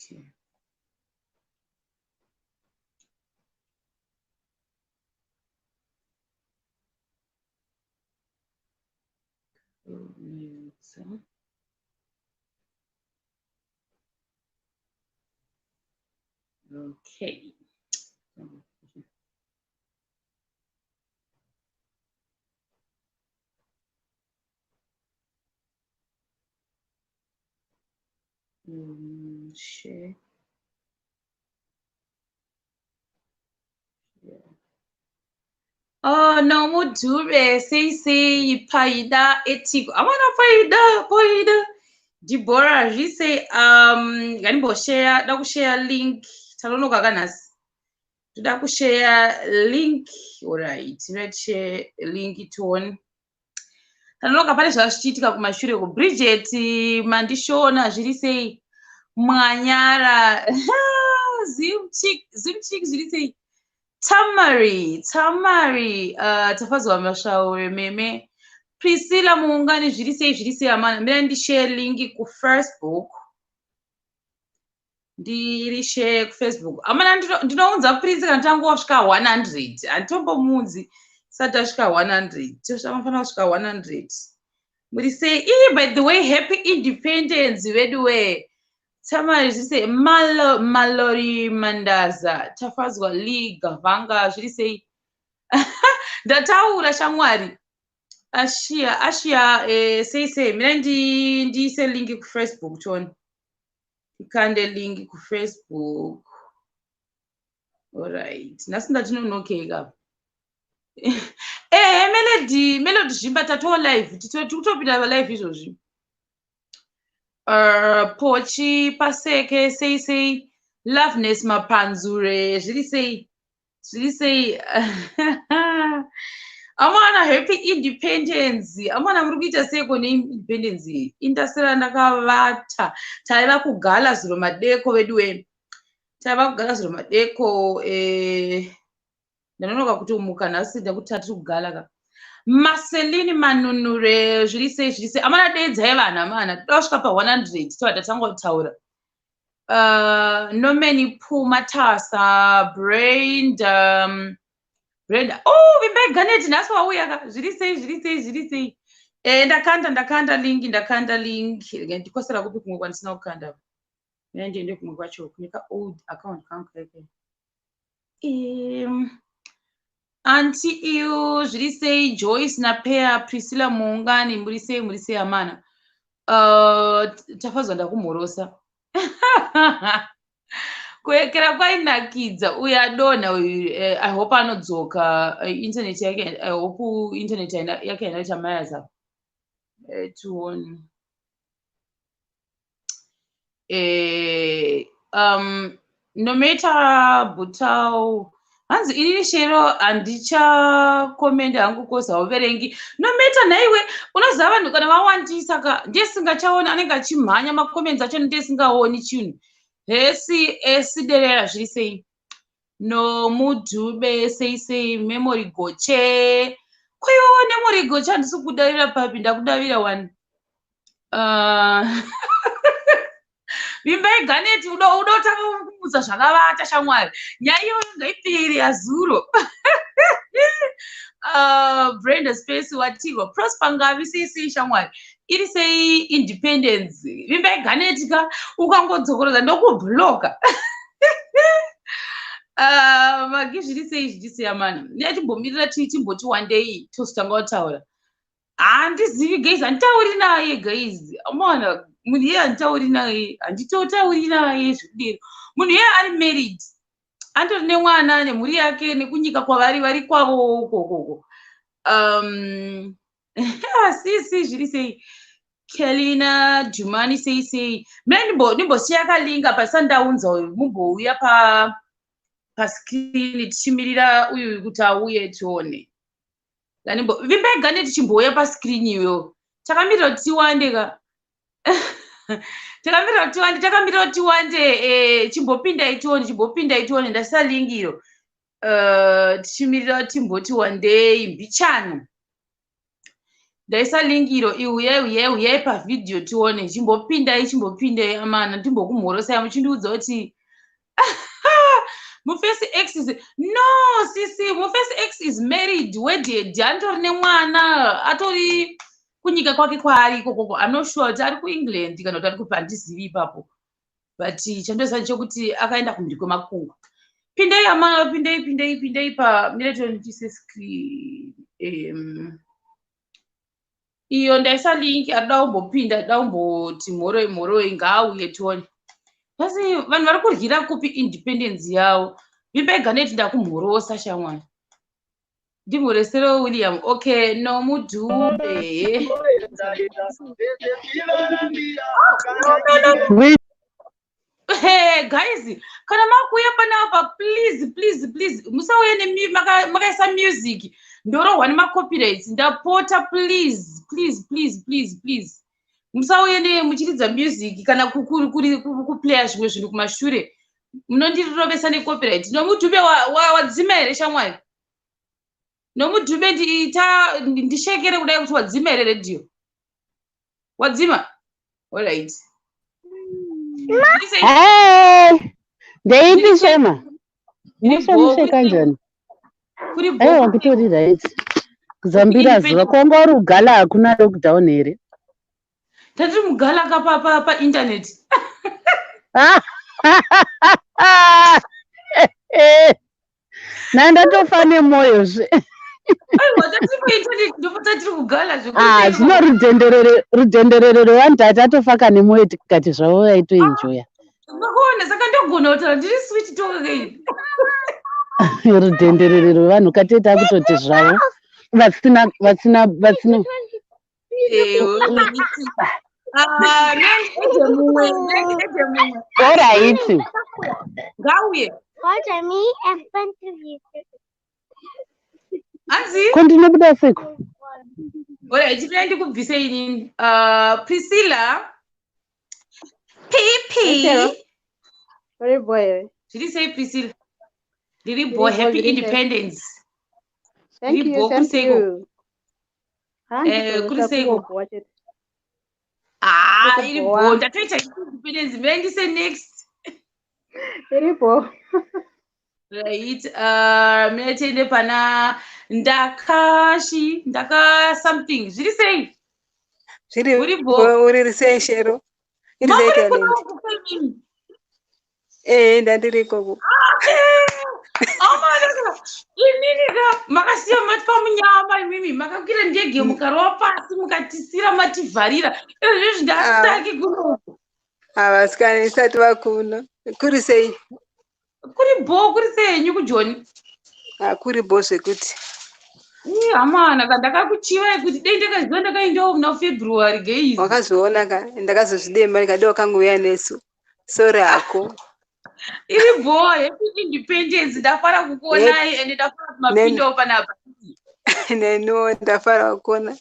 here. Okay. Share. Yeah. Oh no, mudhure sei paida etiko. Amana paida. Deborah, she say ganimbo share da share link talonoka kanasi. Toda share link. All right. Let's share link it on. Tanonoka pane zvazvichiitika kumashure ku Bridget mandishona zviri sei mwanyara zimchik zviri sei Tamari tafazwa mashauri meme Priscilla muungani zviri sei amana mira ndishare link ku Facebook ndiri share ku Facebook amana ndinounza Priscilla ntango wasvika 100 anditombomunzi sati asvika 100 tofanira kusvika 100 muri sei by the way happy independence vedu we Tamari zviri sei malori mandaza tafazwa liga vanga zviri sei ndataura shamwari ashia sei mira ndiise link ku Facebook choni ikande link ku Facebook. All right nhasi ndatinonokeka melody zvimba tato live tikutopinda live izvozvi pochi paseke sei loveness mapanzure zviri sei amwana happy independence amwana muri kuita seko neindependence indasira ndakavata taiva kugala zuro madeko vedu wenu taiva kugala zuro madeko ndanonoka kuti umuka nhasi nekuti tati kugala ka Marceline manunure zviri sei amana deedzai vanhu amana tosvika pa 100 tova tatangotaura nomeni pumatasa Brenda vimbai ganeti nhasi wauya ka zviri sei ndakanda link ndikosera kupi kumwe kwandisina kukanda ndiende kumwe kwacho kuneka old account kangu keke anti iyo zviri sei Joyce napea Priscilla muungani muri sei amana tafazwa ndakumhorosa kuekera kwainakidza uye adonha uyu I hope anodzoka internet yake I hope internet yake inaita mayaza tuone nometa butau hanzi inini shero handichakomenda hangu kozi hauverengi nometa nhaiwe unoziva vanhu kana vawandisa ka ndesingachaoni anenge achimhanya makomenti acho ndesingaoni chinhu esi derera zviri sei nomudhube sei memory goche kuivawo memory goche handisi kudavira papi ndakudavira one vimbai ganeti udotanga kumudza zvakavata shamwari nyaya iyo ngaipiri yazuro Brenda Space watirwa Prosper ngavi sei shamwari iri sei independence vimbai ganeti ka ukangodzokoreza ndokubloka magi zviri sei amana nechimbomirira timboti one day tositanga kutaura handizivi guys handitauri naye guys amana munhu iye handitauri naye handitotauri naye zvikudero munhu iye ari married andori nemwana nemhuri yake nekunyika kwavari vari kwavo ukokoko sisi zviri sei Kelina Jumani sei mina ndimbosiya kalinga pasandaunza uyu mumbouya paskrini tichimirira uyu kuti auye tione vimbai gane tichimbouya paskrini iyoyo takamirira kuti tiwande ka takamirira kuti tiwande chimbopindai tione ndasisa lingiro tichimirira kuti timboti one day mbichano ndaisa link iro uyai pavidhio tione chimbopindai amana timbokumhorosai muchindiudza kuti muface X is no sisi muface X is married wedded andori nemwana atori kunyika kwake kwaari ikoko anoshuwa kuti ari kuengland kana kuti ari kupa handizivi ipapo but chandoziva ndechokuti akaenda kumhiri kwemakungwa. Pindai amana pindai pamiretonochise screen iyo ndaisa link arida kumbopinda arida kumboti mhoroi ngaauye tione asi vanhu vari kuryira kupi independence yavo vimbai ganeti ndakumhorosa shamwani ndimhoresere William okay nomudhube Hey guys, kana makuya panapa please musauya nemi makaisa music ndorohwa nemacopyrights ndapota please musauya nemuchiridza music kana kuplaya zvimwe zvinhu kumashure munondirovesa necopyright. Nomudhube wadzima here shamwari? Nomudhube ndishekere kudai kuti wadzima here radio? Wadzima? Alright. Hey, ndeipi shema? Musheka njani? Aiwa kutori right. Kuzambira zuva kwanga uri kugala hakuna lockdown here. Tati mugala pa internet. Nandatofa nemoyo zve. Aiwa tati pa internet ndopota tiri kugala zvekuti. Zvino rudenderere rwandati atofaka nemoyo tikati zvavo vaitoenjoya. Unokuona saka ndogona kutaura ndiri switch talk again. Rudenderere rwevanhu kateta kutoti zvavo vatsina Alright. Ngauye. Anzi? Ndinobuda seko. Alright, chipinda ndikubvise inini. Priscilla. PP. Very boy. Did you say Priscilla? Did you boy happy independence? Thank you. Thank you. Could say watch it. Iri boy. That independence. When you say next? Very boy. Right. Mletende pana ndaka something. Did you say? Uri boy. Uri say shero. Iri say talent. Ndandiri koko. Inini makasiya mati pamunyama imimi makakwira ndege mukarwa pasi mukatisira mativharira izvo ndasitaki kunoko vasikana isati vakuno kuri sei kuri sei henyu kujoni kuri bo zvekuti hamana kandakakuchivai kuti dei ndakaziva ndakaendawo muna February geizi wakazoona ka ndakazozvidemba ndikadiwa kangouya nesu sori hako iri boy happy independence ndafara kukuonai ende ndafara kumapindawo panapa neno ndafara kukuona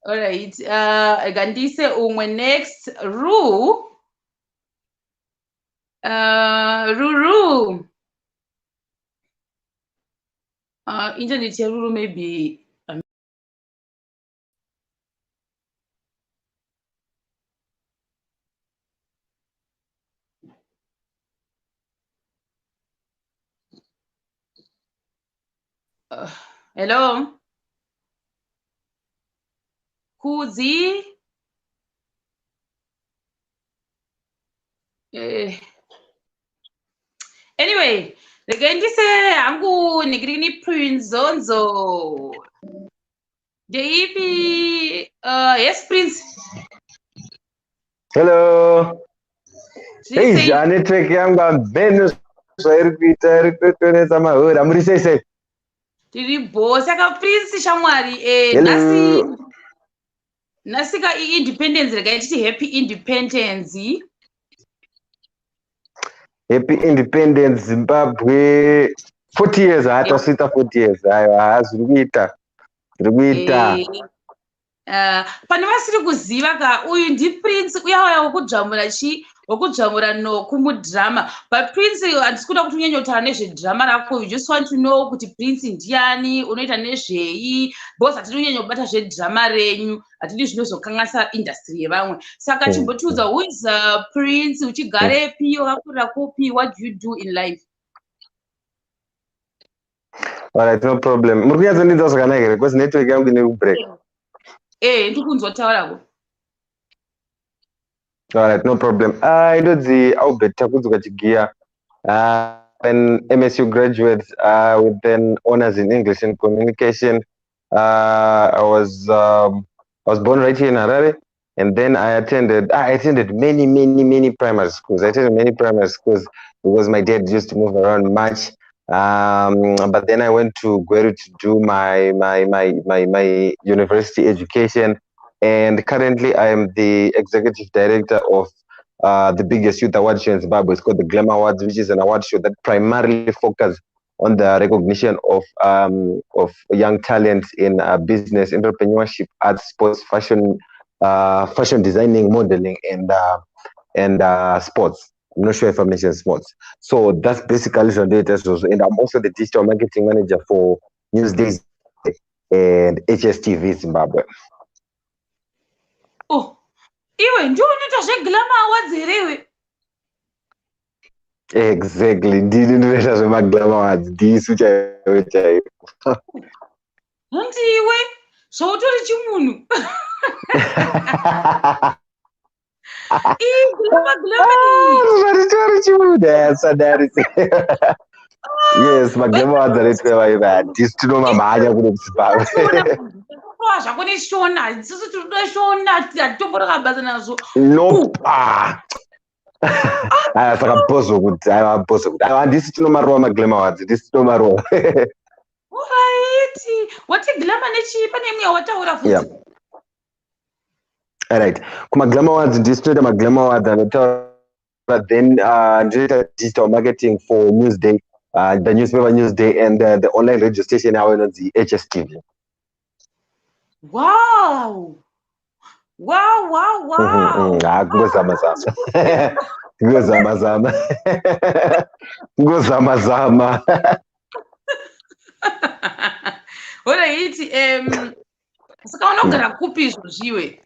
alright gandise umwe next Ruru internet Ruru maybe hello Kuzi anyway ndise hangu nikirini Prince Zonzo Deipi yes Prince hello hey network yangu ambenu zvairi kuita iri kutonesa mahora muri sei tiri bo saka Prince shamwari nasika independence regai titi happy independence Zimbabwe 40 years hatasvita 40 years ayo haazviri kuita pane vasiri kuziva ka uyu ndiprince uyauya wokujamura no kumudrama, but Prince handisi kuda kuti unyanyotara nezvedrama rako. You just want to know kuti Prince ndiani, unoita nezvei, because hatidi kunyanya kubata zvedrama renyu, hatidi zvinozokanganisa industry yevamwe. Saka chimbotiudza, who is Prince, uchigarepi, wakakurira kupi, what do you do in life? Alright, no problem. Muri kunyatsoninzwa zvakanaka here because network yangu ine kubreak. Ndiri kunzwotaurako. Alright, no problem. Inonzi Albert Takudzuka Chigiya. An MSU graduate with an honors in English and communication. I was born right here in Harare, and then I attended many primary schools. I attended many primary schools because my dad used to move around much. But then I went to Gweru to do my university education. And currently, I am the executive director of the biggest youth award show in Zimbabwe. It's called the Glamour Awards, which is an award show that primarily focuses on the recognition of young talents in business, entrepreneurship, arts, sports, fashion designing, modeling, and sports. I'm not sure if I mentioned sports. So that's basically the data. And I'm also the digital marketing manager for Newsdays and HSTV Zimbabwe. Oh, iwe ndio unoita zveglamour awards here iwe? Exactly. Ndinoita zvemaglamour awards. Ndisu chaiwo. Hanti iwe zvautori chimunhu. Zvaritori chimunhu. Yes, maglamour awards anoitwa vaiva. Ndisu tinomamhanya kuno kuZimbabwe. Zvako neshona, isusu tinoda shona, hatitomboreka basa nazvo. Nope. Saka bozo kuti handisi tinomarowa maglamour awards, ndisi tinomarowa. Alright. Wati glamour nechi pane imwe wataura futi. Yeah. Alright. Kumaglamour awards ndisi tinoita maglamour awards anotaura, then ndinoita digital marketing for Newsday, the newspaper Newsday, and the online radio station yawo inonzi HSTV. Wow. Ngozama. Alright, saka unogara kupi izvo zviwe?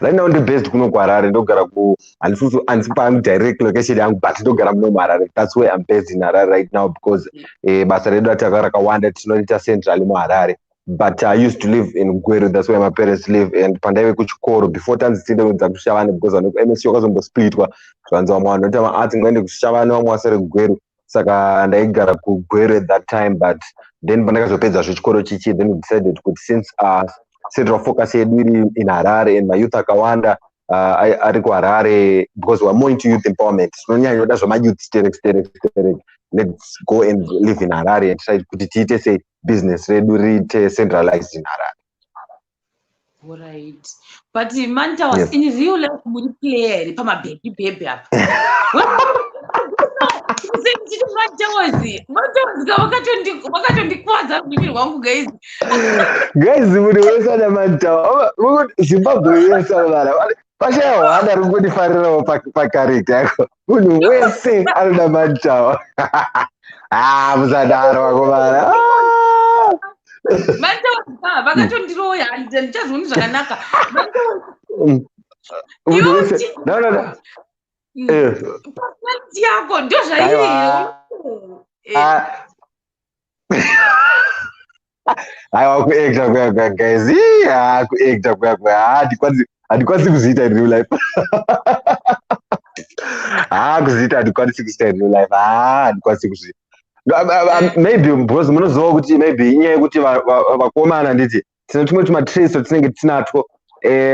Right now I'm based kuno kuHarare, ndogara ku handisi direct location yangu, but ndogara muno muHarare. That's where I'm based in Harare right now because basa redu rakawanda tinoita central muHarare. But I used to live in Gweru, that's where my parents live, and pandaive kuchikoro before tanzitinde kuedza kushavane because MSU wakazombospitwa zvanzi vamwe vanoti ati ngaende kushavane vamwe vasere Gweru, saka ndaigara kuGweru at that time. But then pandakazopedza zvechikoro chichi, then we decided kuti since central focus yedu iri in Harare and my youth akawanda ari kuHarare because we're more into youth empowerment, tinonyanya kuda zvama-youth sterek. Let's go and live in Harare and try kuti tiite sei business redu riite centralized in Harare. Alright. But Manta was in real life muri player pamababy apa. Guys, muri wesa na Manta. Zimbabwe wesa vana. Pasha wana rungudi farira pa character yako. Munhu wese ana Manta. Muzadaro wako vana. Manta vakatondiroya ndichazvoni zvakanaka. No. Personality yako ndio zvairi. Aiwa kuacta kwakwa guys. Kuacta kwakwa handikwanisi kuziita in real life. Kuziita handikwanisi kuziita in real life. Handikwanisi kuziita. Maybe because munoziva kuti maybe inyaya yekuti vakomana handiti tine tumwe tumatraits tinenge tinatwo,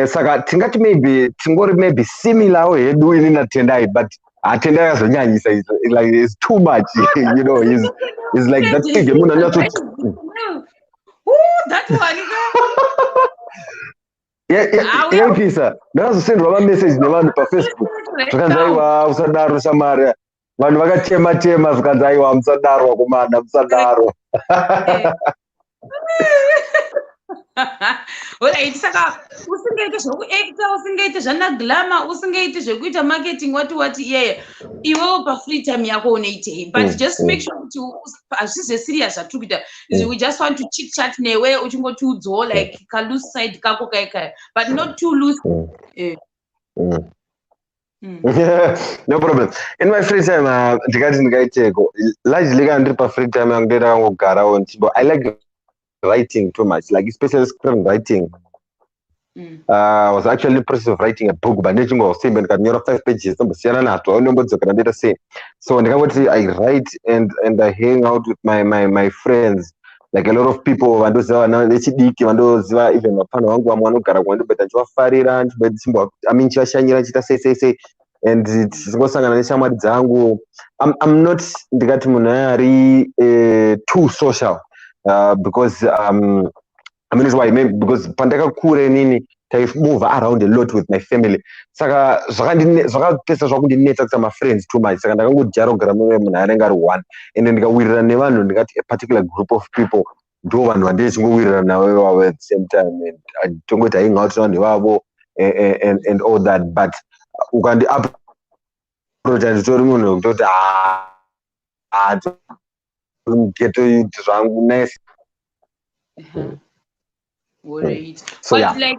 saka tingati maybe tingori similar hedu ini naTendai, but Tendai akazonyanyisa, like it's too much. You know, he's like that thing munhu anyatsoti that one. Yeah, Pisa. Ndakazosendwa ma-message nevanhu paFacebook zvakanzi aiwa usadaro Shamari, vanhu vakatema zvikanzi aiwa musadaro wakomana musadaro. Alright, saka usingaite zvekuacta, usingaite zvana glamour, usingaite zvekuita marketing what yeah. Iwewe pa free time yako unoitei, but just make sure kuti azvize serious zvatiri kuita. We just want to chit chat newe uchingotiudzawo like ka loose side kako kai, but not too loose. No problem. In my free time, largely I'm doing free time. I'm doing but I like writing too much, like especially screen writing. I was actually in the process of writing a book, but I was saying that 5 pages. So I write and I hang out with my friends. Like a lot of people, even say and it's I'm not too social because I mean, it's why because pandaka kure nini I move around a lot with my family. Saka my friends too much. Saka one and then a particular group of people. Do one day we run away at the same time and I don't go to hang out on the and all that. But we can the project get to you nice. Alright. So but yeah. like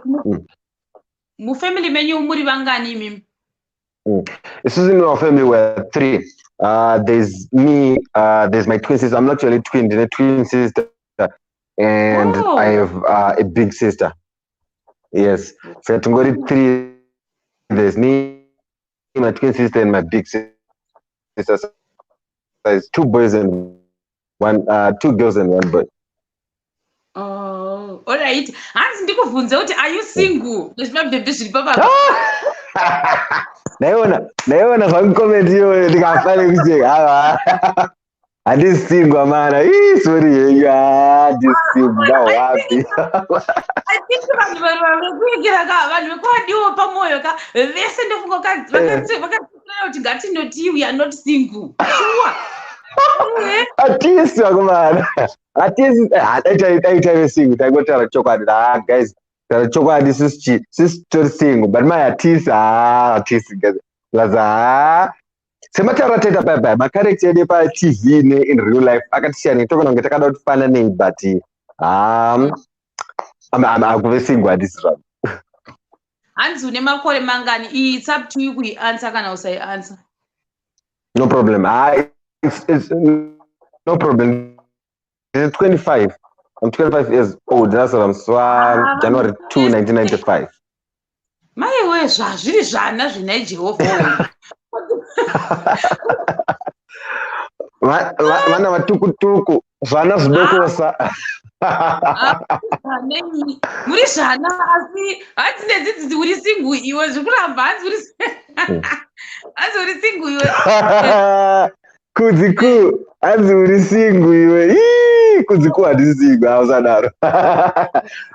mu family menu muri vangani mimi? This is in our family we're 3. There's me, there's my twin sister. I'm not actually twin, there's a twin sister, and I have a big sister. Yes. So to go to 3, there's me, my twin sister, and my big sister. So there's 2 boys and 2 girls and 1 boy. Oh, alright. Hansi ndikuvhunza kuti are you single? Ndezvimabhebhe zviri papa. Naiona comment yo ndikafane kucheka. Handisi single mana. Sorry handisi single wapi. I think vanhu varikuekera vanhu vekwadiwo pamoyo vese ndofunga vakatsikira kuti ngatinoti we are not single. Sure. Atisi wakomana. Atisi I single. I go tell chokwadi guys. Chokwadi sis single, but my artist guys. Laza sematara teta bye my character yedu pa TV in real life akatishana tokona ngetakada kufana nei but I'm single at this time. Hanzi une makore mangani? It's up to you kuianswer kana usaianswer. No problem. It's no problem. It's 25. I'm 25 years old. That's what I'm sworn. January 2, 1995. Maiwe zvazviri zvana zvine Jehovha. Vana vatukutuku zvana zvidokosa. Muri zvana asi hatine dzidzi uri single iwe zvikuramba hanzi uri single iwe. Kudziku hanzi uri single iwe. Kudziku handisi single ausadaro.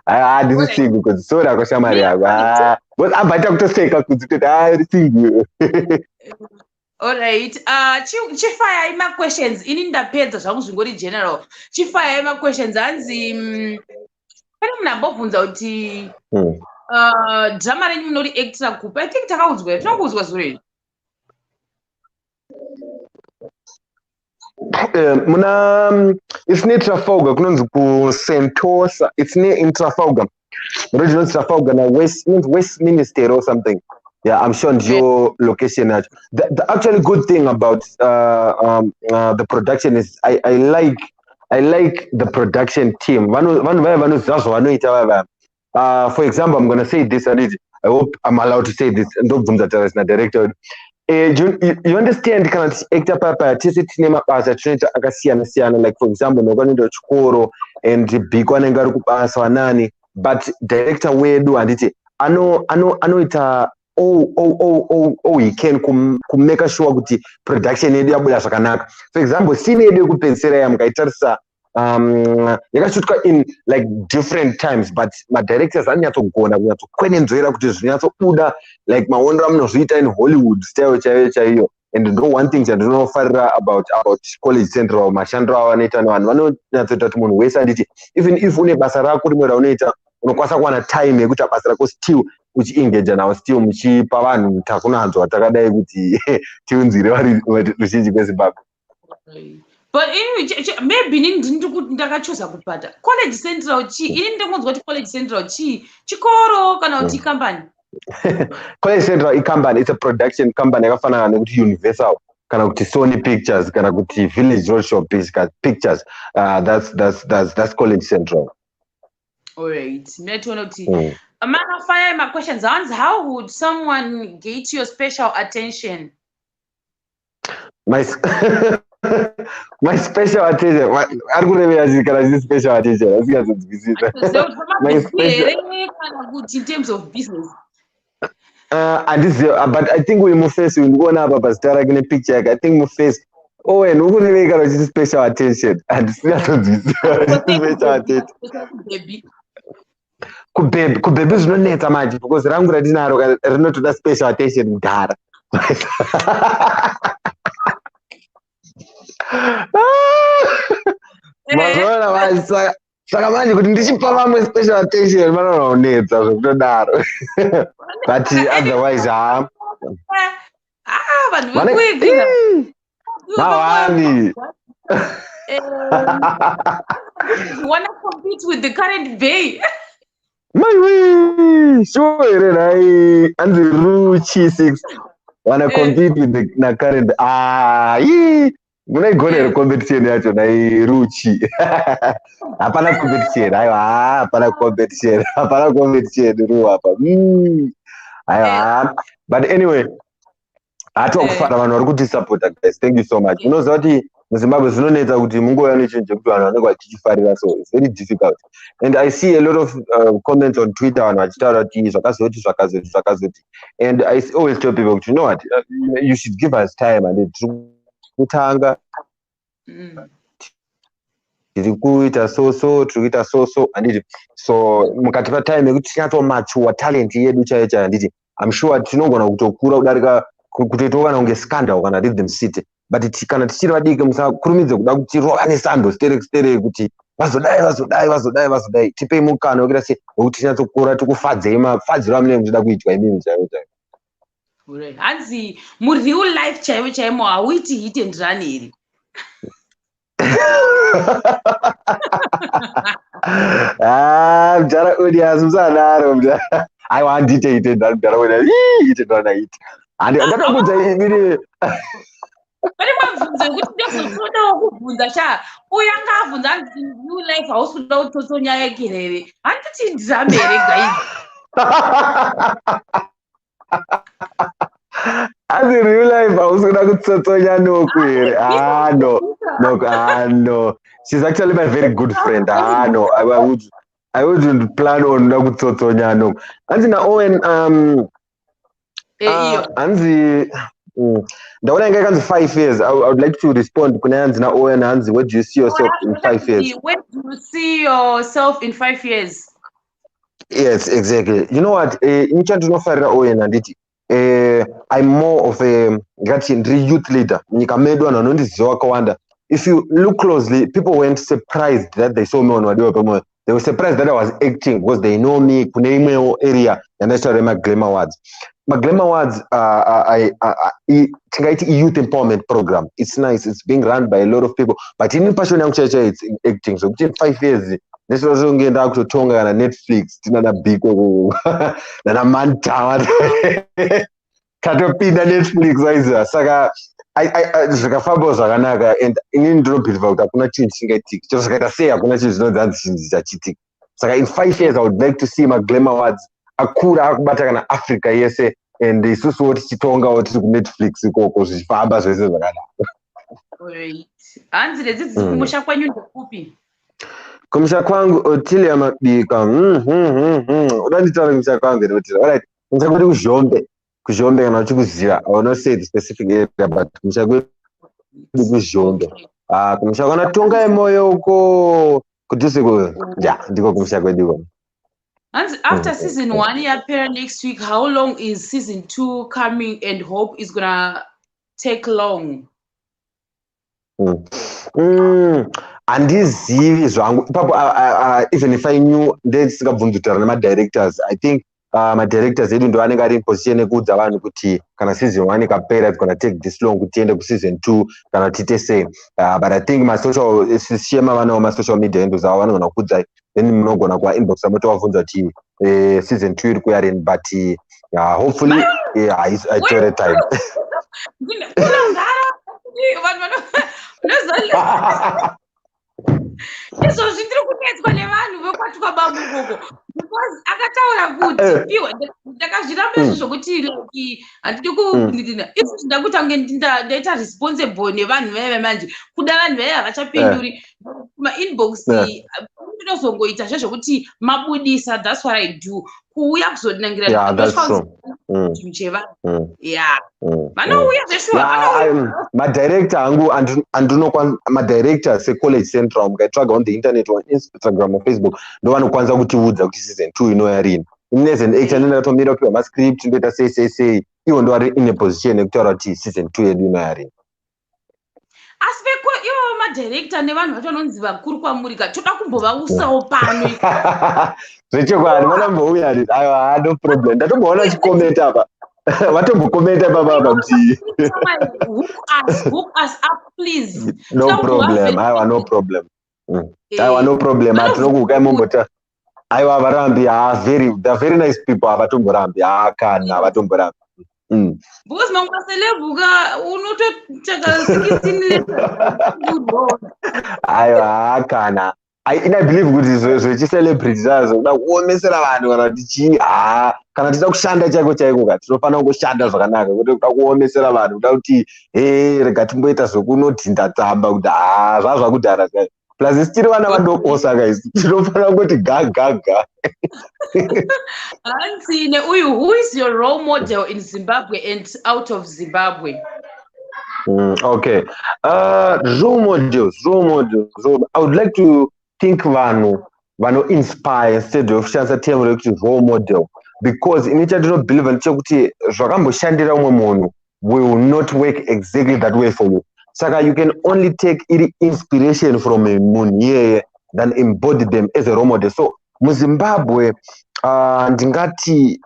Handisi single kudzisora kwashamari yako. But abata kutoseka kudzitota uri single. Alright. Chifaya ima questions ini ndapedza zvangu zvingori general. Chifaya ima questions hanzi pane munhu ambobvunza kuti drama renyu munori actora kupi? I think takaudzwa tinongouzwa zure. Muna it's near Trafalgar kunonzi ku Sentosa. It's near in Trafalgar. Original Trafalgar na Westminster or something. Yeah, I'm sure your location. The actually good thing about the production is I like the production team. For example, I'm gonna say this, and I hope I'm allowed to say this. And don't director. You understand? Kind of actor papa. Cinema as a trainer akasiyana. Like for example, nokwanindo chikoro and big one ngaru kupasa wanani. But director wedu and it. I know it. He can make sure kuti production yedu yabuda zvakanaka. For example, scene yedu kupensera yamukaitarisa yakashutka in like different times, but my directors anyatsogona kunyatsokwenenzvera kuti zvinyatsobuda like maonero amunozviita in Hollywood style chaiyo. And no one thing chandinofarira about College Central mashandiro avanoita nevanhu vanonyatsota kuti munhu wese anditi even if une basa rako rimwe raunoita unokwanisa kuwana time yekuti basa rako still uchiengage nawo still muchipa vanhu takunanzwa takadai kuti tiunzire vari ruzhinji kweZimbabwe. But anyway, maybe ndiri kuti ndakachosa kupata college central chi ini ndinonzwa kuti college central chi chikoro kana kuti company. College Central company, it's a production company yakafanana nekuti Universal kana kuti Sony Pictures kana kuti Village Roadshow Pictures. That's College Central. All right. Man, I'll fire my questions. How would someone get your special attention? My special attention. I'm going to special attention. My special in terms of business. And this, but I think we move first. We go now, but start again a picture. I think move first. Oh, and we're going to make special attention. And special attention. Baby is not net magic because I'm going to not to that special attention. Dad. Saka manje kuti ndichipa vamwe special attention vanoonetsa zvekutodaro but otherwise vanhu vekuigina mawani wanna compete with the current bay maiwe sure here nai anzi ruchi 6 wanna compete with the current munaigona competition yacho nai ruchi hapana competition aiwa hapana competition ruapa aiwa but anyway hatokufara vanhu vari kutisupport guys. Thank you so much. Unoziva kuti muZimbabwe zvinonetsa kuti mungova nechinhu chekuti vanhu vanenge vachichifarira, so it's very difficult. And I see a lot of comments on Twitter vanhu vachitaura kuti zvakazoti and I always tell people kuti you know what, you should give us time and kutanga tiri kuita so anditi so mukati patime yekuti tinyatsomachuwa talent yedu chaiyo anditi I'm sure tinogona kutokura kudarika kutoitoka kunge scandal kana Rhythm City, but kana tichiri vadiki musakurumidze kuda kuti rova nesando stere kuti vazodai tipei mukana wekuita sei wekuti tinyatsokura tikufadzei mafadziro amunenge muchida kuitwa imimi chaiyo. Hanzi real life chaivo hauiti hit and run here. Mjara audience musadaro mjara. I want hit and run mjara hit and run. And ndakabudza ini pane mabvunzo ekuti ndozotodawo kubvunza sha uya ngabvunza anzi new life hausuda kutotsonya yekerere handiti ndizame here guys. As in real life, I was going to Tsotsonya Noku. No. She's actually my very good friend. No. I wouldn't plan on Noku Tsotsonya Noku. And now when Anzi the one I got 5 years, I would like to respond. Now Owen Anzi, where do you see yourself in 5 years? Where do you see yourself in 5 years? Yes, exactly. You know what? In Chantuno Farra Owen and it. I'm more of a youth leader. If you look closely, people weren't surprised that they saw me on Wadiopa. They were surprised that I was acting because they know me, Kuneimeo area, and that's why my Glamour Awards. My Glamour Awards it's a youth empowerment program. It's nice. It's being run by a lot of people. But in Passion Young Church, it's acting. So within 5 years, this was on Tonga and Netflix, Tina Big Nana Manta Katopina Netflix Saga I Fabo Saganaga and in drop it about Akuna Chinching just like I say Akuna is not that Saga in 5 years I would like to see my Glamour Awards Akura Batagana Africa yes and the Susu Tonga or to Netflix because Fabas is Wait. And this is Mushakwanyu Kupi. Kumsha kwangu otili ya mabika unanditara kumsha kwangu alright kumsha kuti kuzhombe kana uchikuziva I will not say the specific area but kumsha kuti kuzhombe kumsha kana tonga yemoyo uko kuduse ndiko kumsha kwediko. And after season 1 appear next week, how long is season 2 coming and hope is gonna take long? handizivi zvangu ipapo even if I knew ndisingabvunzi kutaura nema-directors I think ma-directors edu ndo anenge ari in position yekuudza vanhu kuti kana season 1 ikapera it's gonna take this long kuti tiende kuseason 2 kana tiite sei but I think shema vanawo ma-social media handles avo vanogona kuudzai then munogona kuvainbox motovabvunza kuti season 2 iri kuya rini but hopefully haitore time izvo zvitiri kunetswa nevanhu vokwatuka bambukoko because akataura kuti piwa ndakazviramba izvo zvokuti handidi kupindira izvo zvinda kuti ange ndaita responsible nevanhu vaive manje kuda vanhu vaive havachapinduri kumainbox ndinozongoita zvezvokuti mabudisa that's what I do kuuya kuzodinangira chinhu chevanhu vanouya madirector angu madirector secollege central mukaitsvaga on the internet on Instagram or Facebook ndo vanokwanisa kutiudza kuti season 2 inouya rini ini as an actor ndinatomirira kupiwa mascript ndoita sei ivo ndo vari in a position yekutaura kuti season 2 yedu inouya rini asi ivo madirector nevanhu vacho vanonzi vakuru kwamurika toda kumbovausawo pano zvechokwadi vanambouya rini aiwa no problem ndatomboona chikomenta apa vatombokomenta papapa kuti hook us up please no problem aiwa no problem aiwa no problem atinokuukai mombota aiwa varambi they're very nice people avatomborambi kana avatomborambi because mangaselebuka unototsvaga 16 aiwa kana I believe kuti zvechicelebrity zvazo kuda kuomesera vanhu kana tichii kana tida kushanda chaiko kati tinofanira kungoshanda zvakanaka kuti kuda kuomesera vanhu kuda kuti rega timboita zvokunodhinda tsamba kuti zvazvakudhara plus isitiri vana vadoko saka isi tinofanira kungoti gaga Hansine uyu, who is your role model in Zimbabwe and out of Zimbabwe? Okay, role models. I would like to think vano inspire instead of shansa term role model, because in each I do not believe until kuti zvakamboshandira umwe munhu will not work exactly that way for you. Saka you can only take inspiration from a munhu than embody them as a role model. So muZimbabwe ndingati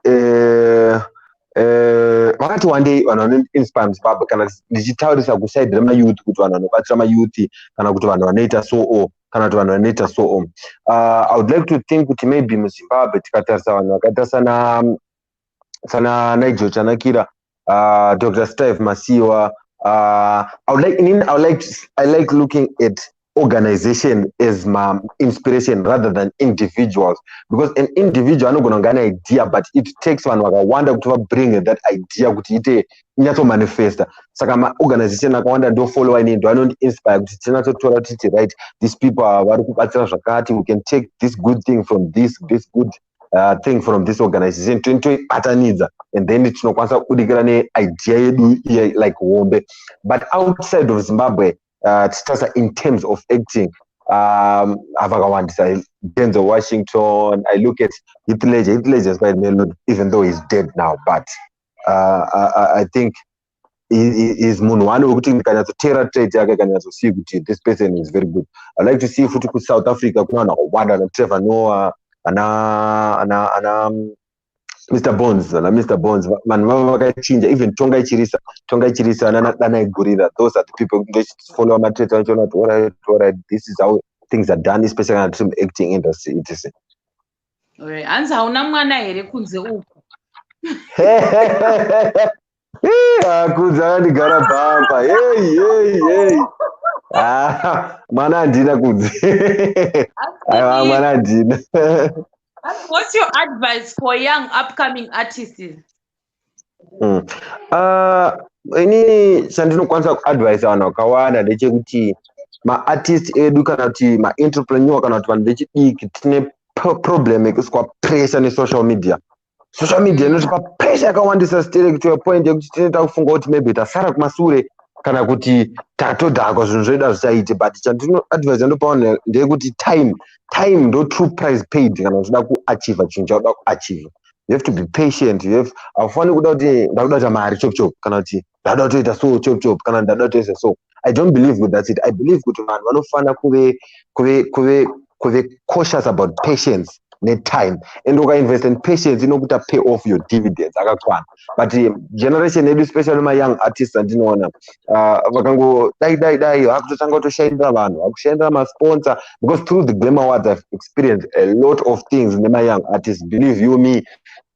vakati one day vanhu vanoinspire muZimbabwe kana ndichitaurisa kuside remayouth kuti vanhu vanobatsira mayouth kana kuti vanhu vanoita so kana kuti vanhu vanoita so I would like to think kuti maybe muZimbabwe tikatarisa vanhu vakaita sana Nigel Chanakira, Dr. Steve Masiwa, I like looking at organization as my inspiration rather than individuals, because an individual anogona kunge ane idea but it takes vanhu vakawanda kuti bring that idea kuti ite inyato manifesta. Saka maorganization akawanda ndo follow ine ndo anoti inspire kuti tinatotora titi right, these people vari kubatsira zvakati, we can take this good thing from this good thing from this organization toibatanidza and then tinokwanisa kudikira neidea yedu like hombe. But outside of Zimbabwe in terms of acting, avakawandisa Denzel Washington. I look at Heath Ledger is quite melody, even though he's dead now, but I think is munhu wani wekuti ndikanyatsoteera trade yake kanyatsosiya kuti this person is very good. I like to see futi ku South Africa kuna vanhu vakawanda ana Trevor Noah, ana Mr. Bones, vanhu vava vakachinja, even Tonga Ichirisa Dana Igurira. Those are the people who just follow my trade and alright, this is how things are done, especially in the acting industry. Alright, anza hauna mwana here kunze uku. Kunze andigara bamba. Hey. Mwana handina kunze. Aiwa mwana handina. What's your advice for young upcoming artists? Inini chandinokwanisa kuadvise vanhu vakawanda ndechekuti maartist edu kana kuti maentrepreneur kana kuti vanhu vechidiki tine problem yekuswa pressure nesocial media. Social media inotipa pressure yakawandisa stereki to a point yekuti tinoita kufunga kuti maybe tasara kumasure kana kuti tatodhakwa zvinhu zvoida zvichaite. But chandinoadvise ndopa vanhu ndeyekuti time ndo true price paid kana uchida kuachieve chinhu chauda kuachieve. you have to be patient. You have afani kuda mari chop chop kana kuti ndada kutoita so chop chop kana ndada kutoita so. I don't believe with that. I believe kuti vanhu vanofana kuve cautious about patience need time, and invest in patience inokuta pay off your dividends akakwana. But generation yedu, especially my young artists, andinoona vakango dai hakutotanga kutoshainira vanhu, hakushainira masponsor, because through the Game Awards I've experienced a lot of things in my young artists. Believe you me,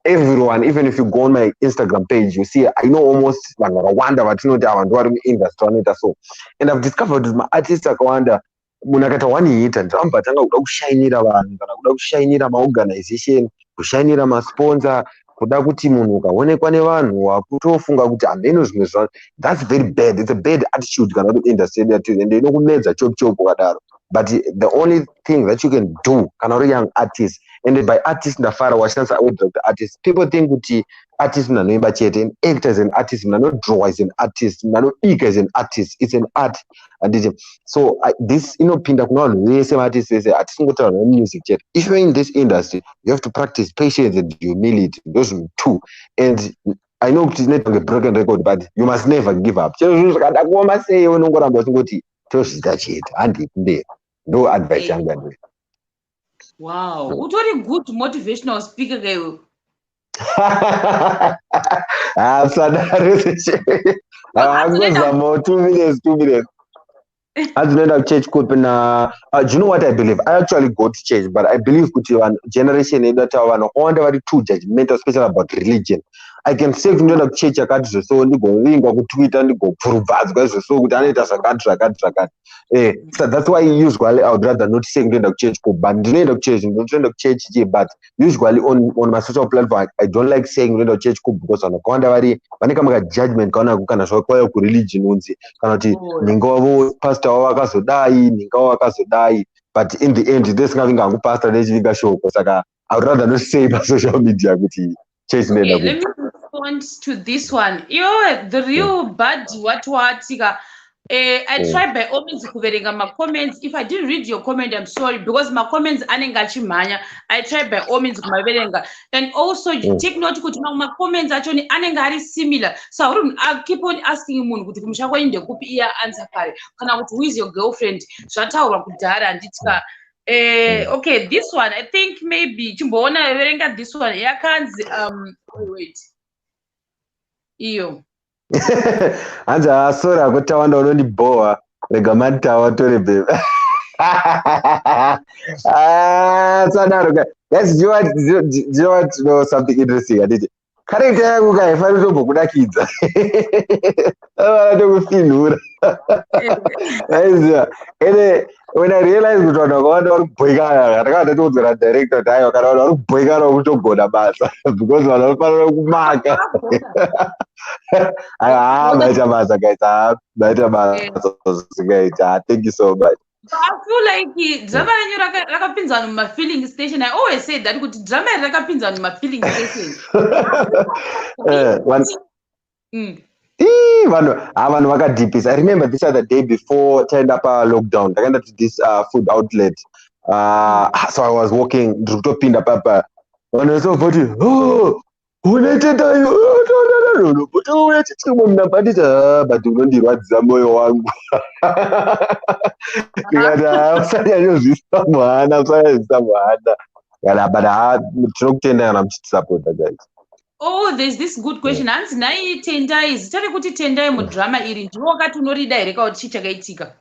everyone, even if you go on my Instagram page, you see I know almost Rwanda vatinoti avanhu vari muindustry vanoita so, and I've discovered with my artists akawanda munakata waniita ndamba tanga kuda kushainira vanhu kana kuda kushainira maorganization, kushainira masponsor, kuda kuti munhu ukaonekwa nevanhu wakutofunga kuti ameno zvimwe zva. That's very bad. It's a bad attitude kana kuti industry yedu, and inokumedza chop chop wakadaro. But the only thing that you can do kana uri young artist, and by artist ndafara washanisa the artist, people think kuti artist mnanoimba chete, and act as an artist, mnanodraw as an artist, mnanobika as an artist. It's an art. And so this inopinda kuna vanhu vese artists vese hatisingotaura music chete. If you're in this industry, you have to practice patience and humility. Those are two. And I know it's not a broken record, but you must never give up. No advice. Wow, utori good motivational speaker guy. I'm 2 minutes. I do not have church do you know what I believe? I actually go to church, but I believe one generation that are too judgmental, especially about religion. I can say to the church so only go link or Twitter and go prove so so that's why usually I would rather not say the church, but the church, but usually on my social platform I don't like saying the church because on the contrary when I judgment kana so religion pastor wakazodai, but in the end there's nothing pastor show because I would rather not say on social media church. Okay, let me respond to this one. The real bad what I try by all means kuverenga my comments. If I didn't read your comment, I'm sorry, because my comments anenga chimanya. I try by all means kuverenga, and also you take note kuti my comments actually anenga are similar. So I'll keep on asking munhu kuti kumshako inde kupi iya answer kare kana kuti who is your girlfriend zvataurwa kudhara anditika. Okay, this one I think maybe chimboona verenga this one yakanzi wait iyo Anza sora kutawanda unondiboa rega matawa tore babe. Sadaro guys, do you want to know something interesting? I did. Character yangu kaifana tobo kudakidza. Ndokufilura. When I realized kuti vanhu vakawanda vari kubhoika, ndakanda todzera director tayo kana vanhu vari kubhoika nokutogona basa because vanhu vanofanira kumaka. Maita basa guys. Thank you so much. I feel like drama renyu rakapinza vanhu mumafilling station. I always say that kuti drama rakapinza vanhu mumafilling station. Vanhu vakadipisa. I remember this other day before Tendai lockdown. I went to this food outlet. So I was walking. Ndikutopinda papa. Vanhu vasovoti, oh, unoiteta iyo. But unechitimo mnabandita. But unondirwadzisa moyo wangu. Usanyanyozvisa muhana. But tinokutenda kana muchitisupport guys. Oh, there's this good question. Hanzi nai Tendai zitare kuti Tendai mudrama iri ndiwo wakati unorida here kuti chichakaitika.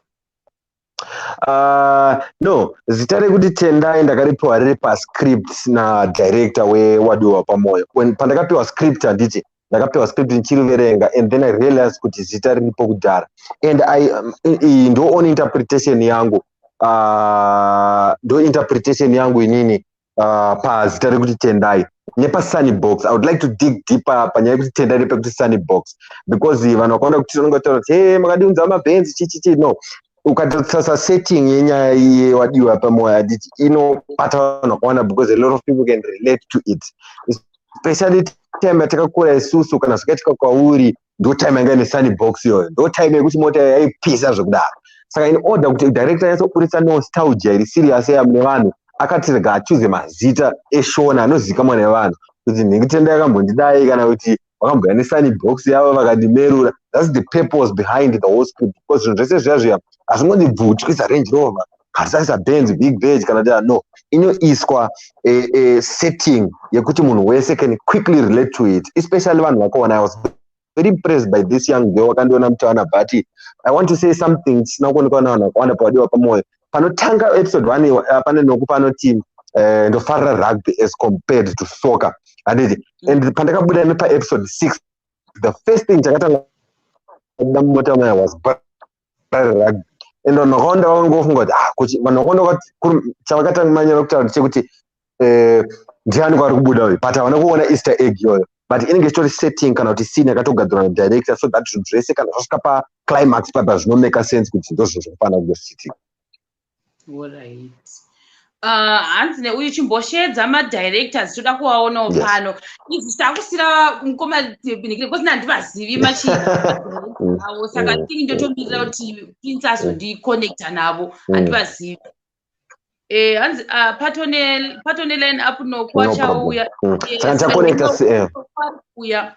No, zitare kuti Tendai ndakaripiwa riri pascript na director wewadiwa pamoyo. When pandakapiwa script handiti ndakapiwa script nichiriverenga, and then I realized kuti zita riripo kudhara, and ndo own interpretation yangu inini pazita rekuti Tendai nepa Sunny Box. I would like to dig deeper panyaya kuti Tendai repekuti Sunny Box, because vanhu vakaona kuti vanongotaura kuti hey makadiunza mabhenzi chichichi. No, ukatotsasa setting yenyaya yewadiwa pamoyo handiti inobata vanhu vakawanda, because a lot of people can relate to it, especially time yatakakura isusu kana zvakaitika kwauri ndo time yanga ine Sunny Box iyoyo, ndo time yekuti mota yaipisa zvekudaro. Saka in order kuti director yasokurisa nostalgia iri serious yamune vanhu, akati rega achuze mazita eshona anozivikanwa nevanhu kuti Tendai akambondidai kana kuti vakambouya nesunny box yavo vakandimerura. That's the purpose behind the whole script, because zvinhu zvese zviya hazvingondibvuti kuisa Range Rover, hazvisaisa Benz big badge kana kuti no, inoiswa a setting yekuti munhu wese can quickly relate to it, especially vanhu vakaona. I was very impressed by this young girl wakandiona mutaana, but I want to say something tisina kuonekwa navanhu vakawanda pawadiwa pamoyo. Panotanga episode 1 pane noku panoti ndofarira rugby as compared to soccer, and pandakabuda nepa episode 6, the first thing chakatanga mota maya was rugby, and vanokaonda vangofunga kuti vanokaonda kuti chavakatanga manyanya kutaura chekuti ndiani kwari kubuda uyu, but havana kuona easter egg iyoyo, but inenge chitori setting kana kuti scene yakatogadzirwa nadirector, so that zvinhu zvese kana zvasvika paclimax papa zvinomake sense kuti ndo zvinhu zvinofanira kungositting. Alright. Hanzi neuyu chimboshedza madirectors toda kuvaonawo pano. Izvi takusira mukoma Binigiri because nandivazivi machinaavo, saka tini ndotomirira kuti Prince azondiconnecta navo, handivazivi. Hanzi patone line up nokwachauya. Uya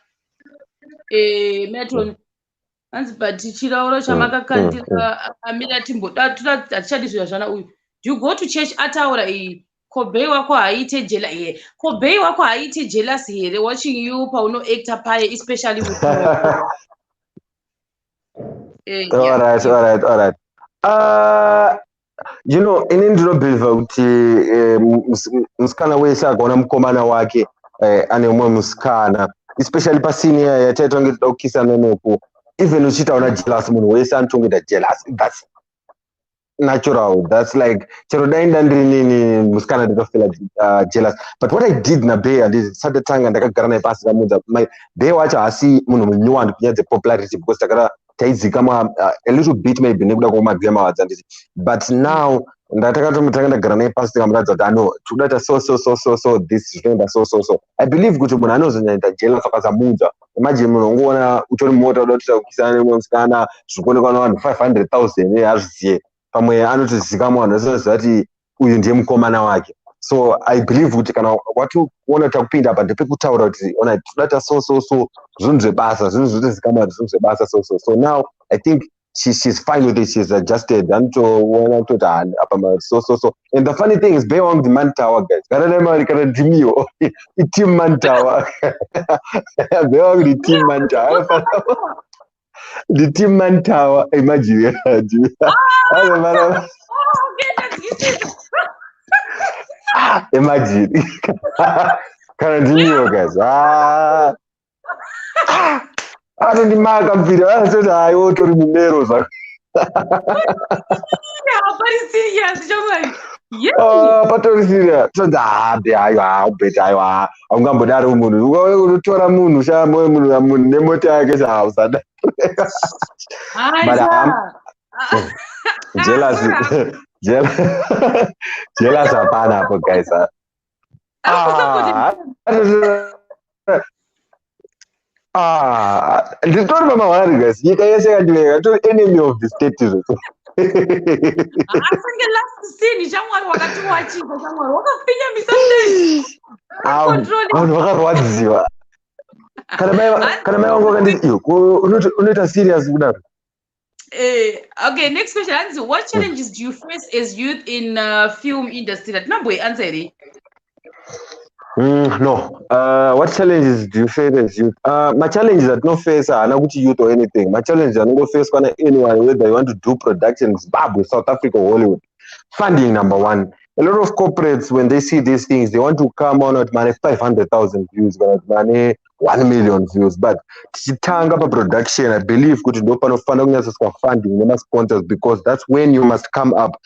Metron. Hanzi but chirauro chamakakandira amira timboda hatichadi zviro zvana uyu. Do you go to church ataura Kobei wako haite jela here. Kobei wako haite jealous here watching you pauno actor pie, especially with All right. You know, inini ndinobhilivha kuti musikana wese akaona mukomana wake ane umwe musikana, especially pasini yataita kunge toda kukisana noku, even uchitaona jealous, munhu wese anotongoita jealous. That's natural. That's like chero dainda ndiri nini musikana ndinofila jealous. But what I did naBea ndisati tanga ndakagara naye pasi kamudza Bea wacho hasi munhu munyowani kunyadze popularity, because takara taizikamwa a little bit maybe nekuda kwomagema wadzandisi, but now ndakatomutanga ndagara naye pasi tikamuratidza kuti ano tikudata so this zvinoenda so I believe kuti munhu anozonyaita jealous akazamudza. Imagine munhu ungoona utori mota uda kutoita kukisana nemwe musikana zvikuonekwa navanhu 500,000 hazviziye, pamwe anotozikamwa vanhu vazoziva kuti uyu ndiye mukomana wake. So I believe kuti kana wationa takupinda apa ndepekutaura kuti ona tikudata so zvinhu zvebasa, zvinhu zvotozikamwa kuti zvinhu zvebasa so now I think she's fine with it, she's adjusted, anotoona kutoti apa so and the funny thing is Bea wangu the Mantawa guys, kana nemari kana ndimiwo team Mantawa. Bea wangu the team Mantawa. The team Mantawa, imagine. Imagine. Kana ndimiwo guys. Anondimaka mvira anototi hayi wotori mumero zvako. Patori serious. Tonzi Bea aiwa ubheti aiwa haungambodari munhu unotora munhu shamoyo munhu nemota yake chausada. Jealous hapana hapo guys. Nditori mama wari guys, nyika yese yakandiveka tori enemy of the state. Asange last scene shamwari wakati wachika shamwari wakapinya misandei. Vanhu vakarwadziwa. Kana mai vangu vakanditi unoita serious kudaro. Okay, next question. Hanzi, what challenges do you face as youth in film industry? That answer. No. What challenges do you face as youth? My challenges that no face are not youth or anything. My challenges are not face anyone, whether you want to do production in Zimbabwe, South Africa, or Hollywood. Funding, number one. A lot of corporates, when they see these things, they want to come on at money 500,000 views, money 1 million views. But chitanga pa production, I believe kuti ndo panofanira kunyatsa funding nema sponsors, because that's when you must come up.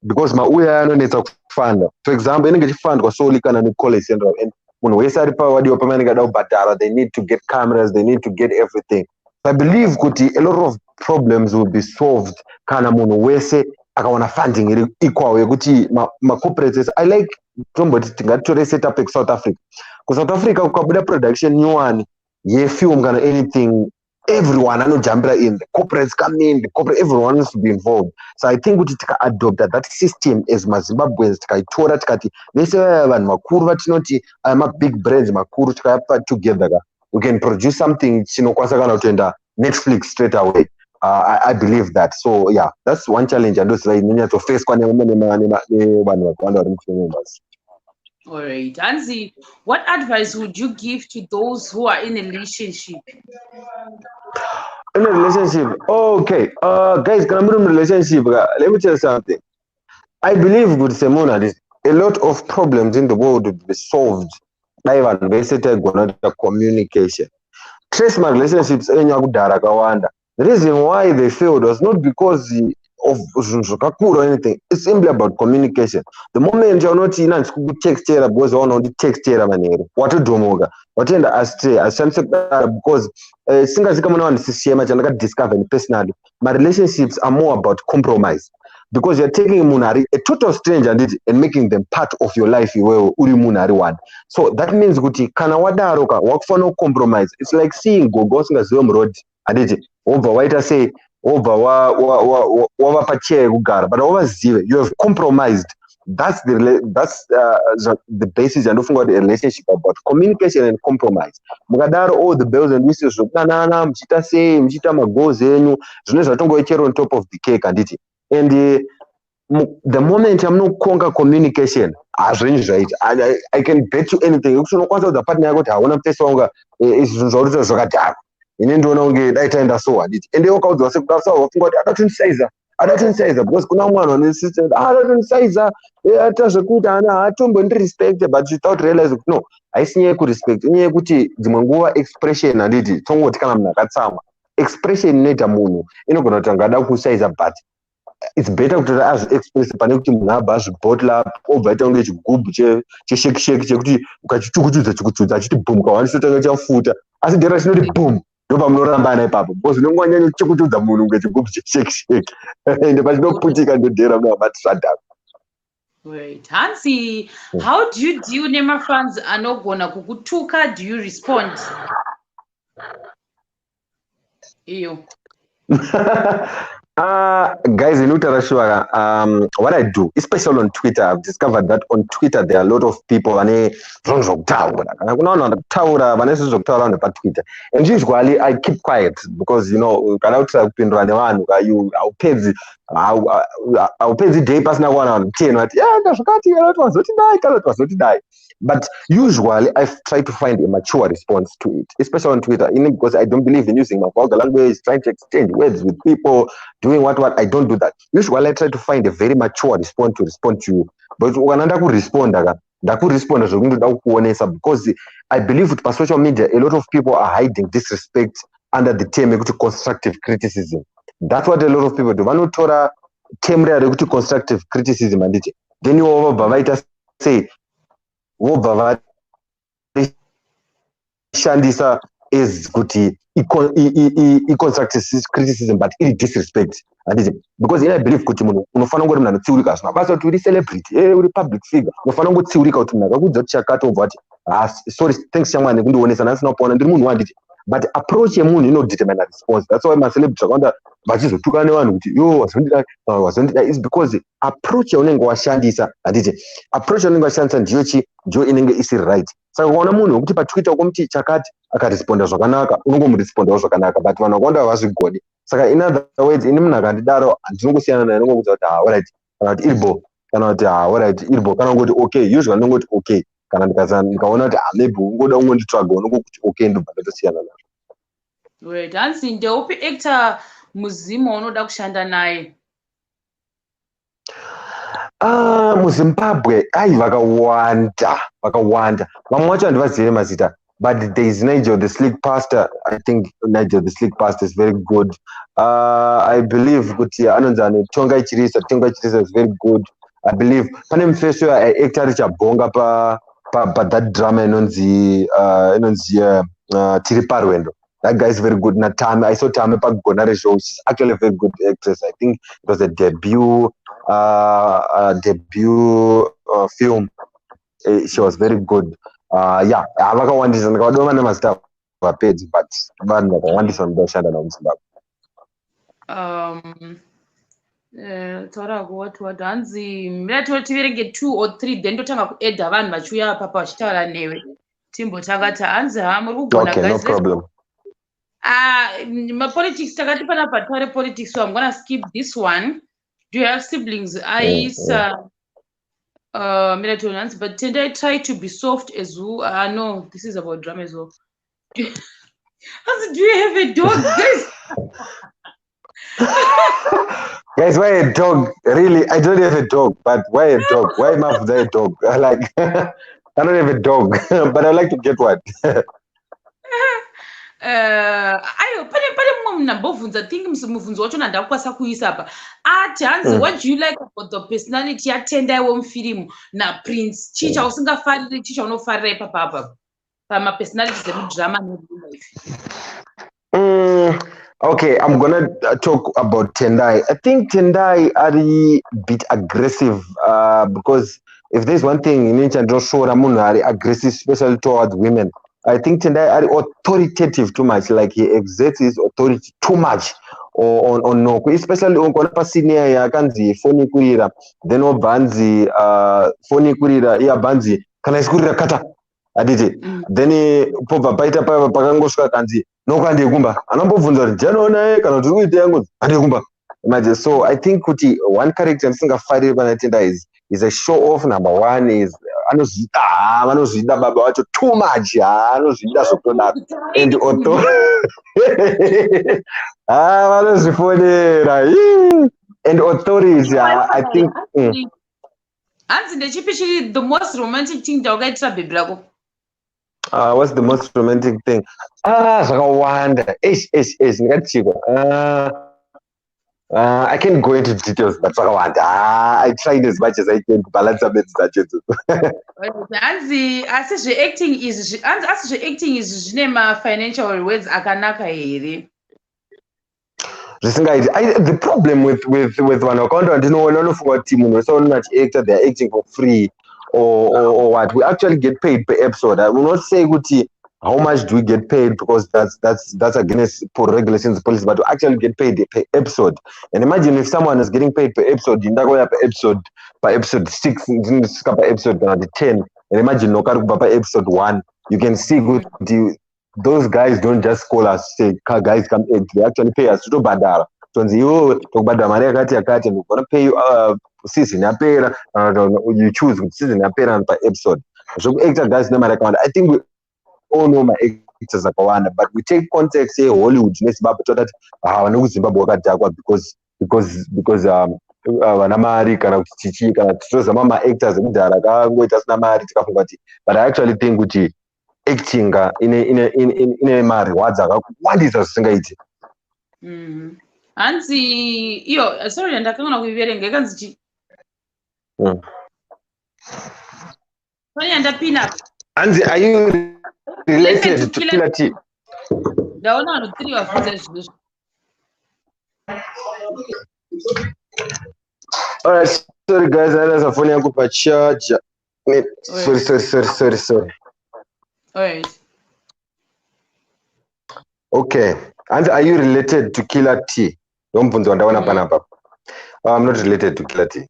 Because mauya anonetsa kufanda. For example, inenge chifandwa solely kana ni college central, and munhu wese ari pawadiwa pamanenge ada kubhadhara, they need to get cameras, they need to get everything. So I believe kuti a lot of problems will be solved kana munhu wese akawana funding iri equal yekuti ma corporates. I like tomboti tingatore setup South Africa. Ku South Africa ukabuda production nyowani ye film kana anything everyone anojambira in, the corporates come in, everyone needs to be involved. So I think kuti tika-adopta that system as maZimbabweans, tikaitora tikati vese vanhu vakuru vatinoti big brands makuru tikayapa together, we can produce something chinokwanisa kana kutoenda Netflix straight away. I believe that. So yeah, that's one challenge andoziva inonyatsofacwa nevanhu vakawanda vari muFinlanders. All right, Hansi, what advice would you give to those who are in a relationship? In a relationship, okay. Guys, can I move in a relationship? Let me tell you something. I believe, good Simona, a lot of problems in the world would be solved by even basically communication. Trace my relationships in Yagudara Kawanda. The reason why they failed was not because of Zunzukakur or anything. It's simply about communication. The moment you're not in and text here, because on the text here, what to do, Moga? What in the astray? I sense because singers come on CCM and I discovered personally. My relationships are more about compromise. Because you're taking Munari, a total stranger, and making them part of your life. You will Uri Munari one. So that means Guti Kanawada Roka work for no compromise. It's like seeing Gogosing as road. Over white I say over pache ugar, but over zero. You have compromised. That's the basis and often got the relationship about communication and compromise. Mugadaro all the bells and whistles of Nana, Mchita say, Mchita Magozenyu, Zunesatongo on top of the cake and it. And the moment I'm not conquer communication, as right, I can bet you anything. You know, the partner I got, I want to test longer is Zogadar. In Indonesia, I tend to so it. And they walk out to us, I don't say that because kuna one on this system, I don't say that. I just a good I don't respect it, but without realizing, no, I see you could respect. You could the Mangua expression and it. Tongue what can expression net a moon. You know, going to Tangada who says a but. It's better to as express panekti munabas bottle over tonge chigubu che ukachichukuchudza chiti boom kawanisa tanga chafuta asi dera chinoti boom ndopa munorambana ipapo because unongwanya chikuchudza munhu ngechigubu cheshake ende pachinoputika ndodhera munabatisa. Wait, Hansi, how do you deal nema fans anogona kukutuka? Do you respond? Eyo. Guys, in Utarashua, what I do, especially on Twitter, I've discovered that on Twitter there are a lot of people and usually I keep quiet because you I'll pay the day pass now on 10 yeah, but usually I try to find a mature response to it, especially on Twitter, because I don't believe in using my vulgar language, trying to exchange words with people, doing what I don't do that. Usually I try to find a very mature response to respond to you. But when I could respond, because I believe with social media, a lot of people are hiding disrespect under the term constructive criticism. That's what a lot of people do. When Tora term constructive criticism, and then you over say, Shandisa is good constructive criticism, but it disrespect. Because I believe kuti munhu unofana ngori munhu anotsiurika zvino basa kuti uri celebrity uri public figure unofana ngotsiurika kuti munhu akakudza kuti chakati obva ati sorry thanks chamwani kundionesa nasina kuona ndiri munhu wanditi, but approach yemunhu inodetermine response. That's why macelebrity akawanda vachizotuka nevanhu kuti yo wazondida is because approach yaunenge washandisa approach yaunenge washandisa ndiyo inenge isiri right. Saka ukaona munhu wekuti patwitter ukomuti chakati akaresponda zvakanaka unongomurespondawo zvakanaka, but vanhu vakawanda havazvigoni. Saka in other words ini munhu akandidaro handinongosiyana naye nongokuudza kuti alright kana kuti iribo kana kuti alright iribo kana kungoti okay, usually ndingoti okay kana ndikaona kuti maybe ungoda ungonditsvaga unongokuti okay ndobva ndatosiyana nazvo. Wait, Hansi, ndeupi actor muzima unoda kushanda naye? MuZimbabwe vakawanda vamwe vacho handivazive mazita, but there is Nigel the Slick Pastor. I think Nigel the Slick Pastor is very good. I believe kuti anonzi Tonga Chirisa is very good. I believe pane mufeso actor richabhonga pa that drama inonzi Tiri Parwendo. That guy is very good. Natame, I saw Tame Pagonare show. She's actually a very good actress. I think it was a debut film. She was very good. Yeah, I don't know my stuff. vapedzi but vanhu vakawandisa vanoshanda namuZimbabwe. Taura what hanzi mirati tiverenge 2 or 3 then totanga kuedha vanhu vachiuya papa vachitaura newe timbotanga hanzi muri kugona Okay, no guys problem. Politics takati panapa taure politics, so I'm gonna skip this one. Do you have siblings? Military hands, but Tendai try to be soft as who? No, this is about drama as well. Do you have a dog, guys? Guys, why a dog? Really, I don't have a dog, but why a dog? Why am I a dog? Like, I don't have a dog, but I like to get one. Ayo pane mumwe munambobvunza think mubvunzo wacho ndakukwanisa kuisa apa ati hanzi what do you like about the personality yaTendai womufirimu naPrince chii chausingafariri chii chaunofarira ipapa pamapersonalities emudrama nereal life? Okay, I'm gonna talk about Tendai. I think Tendai are a bit aggressive because if there's one thing in nature, just show Ramun are aggressive, especially towards women. I think Tendai are authoritative too much, like he exerts his authority too much on Noku, especially on Konapa senior yakanzi phone kurira, then banzi phone kurira iya banzi kana iskurira kata aditi then pova paita pakangosvika kanzi Noku andikumba anambobvunza kuti janoona kana kuti kuita yangu andikumba. Imagine. So I think kuti one character ndisingafariri pana Tendai is a show off. Number one is anozvida baba wacho too much, anozvida zvokudaro and vanozvifonera and authorities. I think hanzi ndechipi chiri the most romantic thing taukaitira bhebhi rako? What's the most romantic thing? Zvakawanda ndingatichikwa. I can't go into details, but I tried as much as I can to balance a bit. Asi zveacting is zvine financial rewards akanaka here. The problem with one account, and none of what team so much actor, they're acting for free or what. We actually get paid per episode. I will not say how much do we get paid, because that's against regulations policy, but to actually get paid per episode. And imagine if someone is getting paid per episode, per episode 6, per episode 10, and imagine no per episode 1, you can see those guys don't just call us, say guys come in, they actually pay us to badara. So we're gonna pay you season you choose season per episode. So extra guys no matter. I think we all know my actors are Kawana, but we take context say Hollywood neZimbabwe so that Zimbabwe wakadhakwa because vanamari kana kuti chichi kana tozama maactors ekudhara kangoita asina mari tikafunga kuti, but I actually think kuti acting ine marwadzi akawandisa zvisingaiti. Hanzi iyo sorry ndakangana kuiverenga ikanzi chi fanya ndapina hanzi are you related to Killer T? Ndaona vanhu 3 vabvunza zvinhu. Alright, sorry guys, I have a phone yangu pa charge. Sorry. Alright. Okay. And are you related to Killer T? I'm not related to Killer T.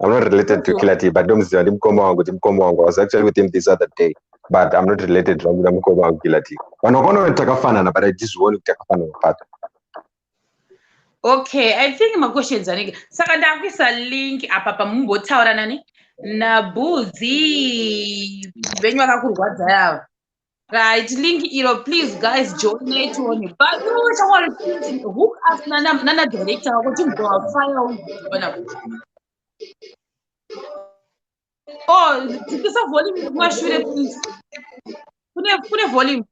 I'm not related to Killer T, but I was actually with him this other day, but I'm not related to Killer T. But I just want to take Okay, I think my questions are saka ndakuisa link apa pamumbotaura nani naBudzi venyu vakakurwadza yava. Right, link iro, please guys join it on. But you want to hook us nana director wako timbo fire. Oh, this a volume mwashure please. Kune volume.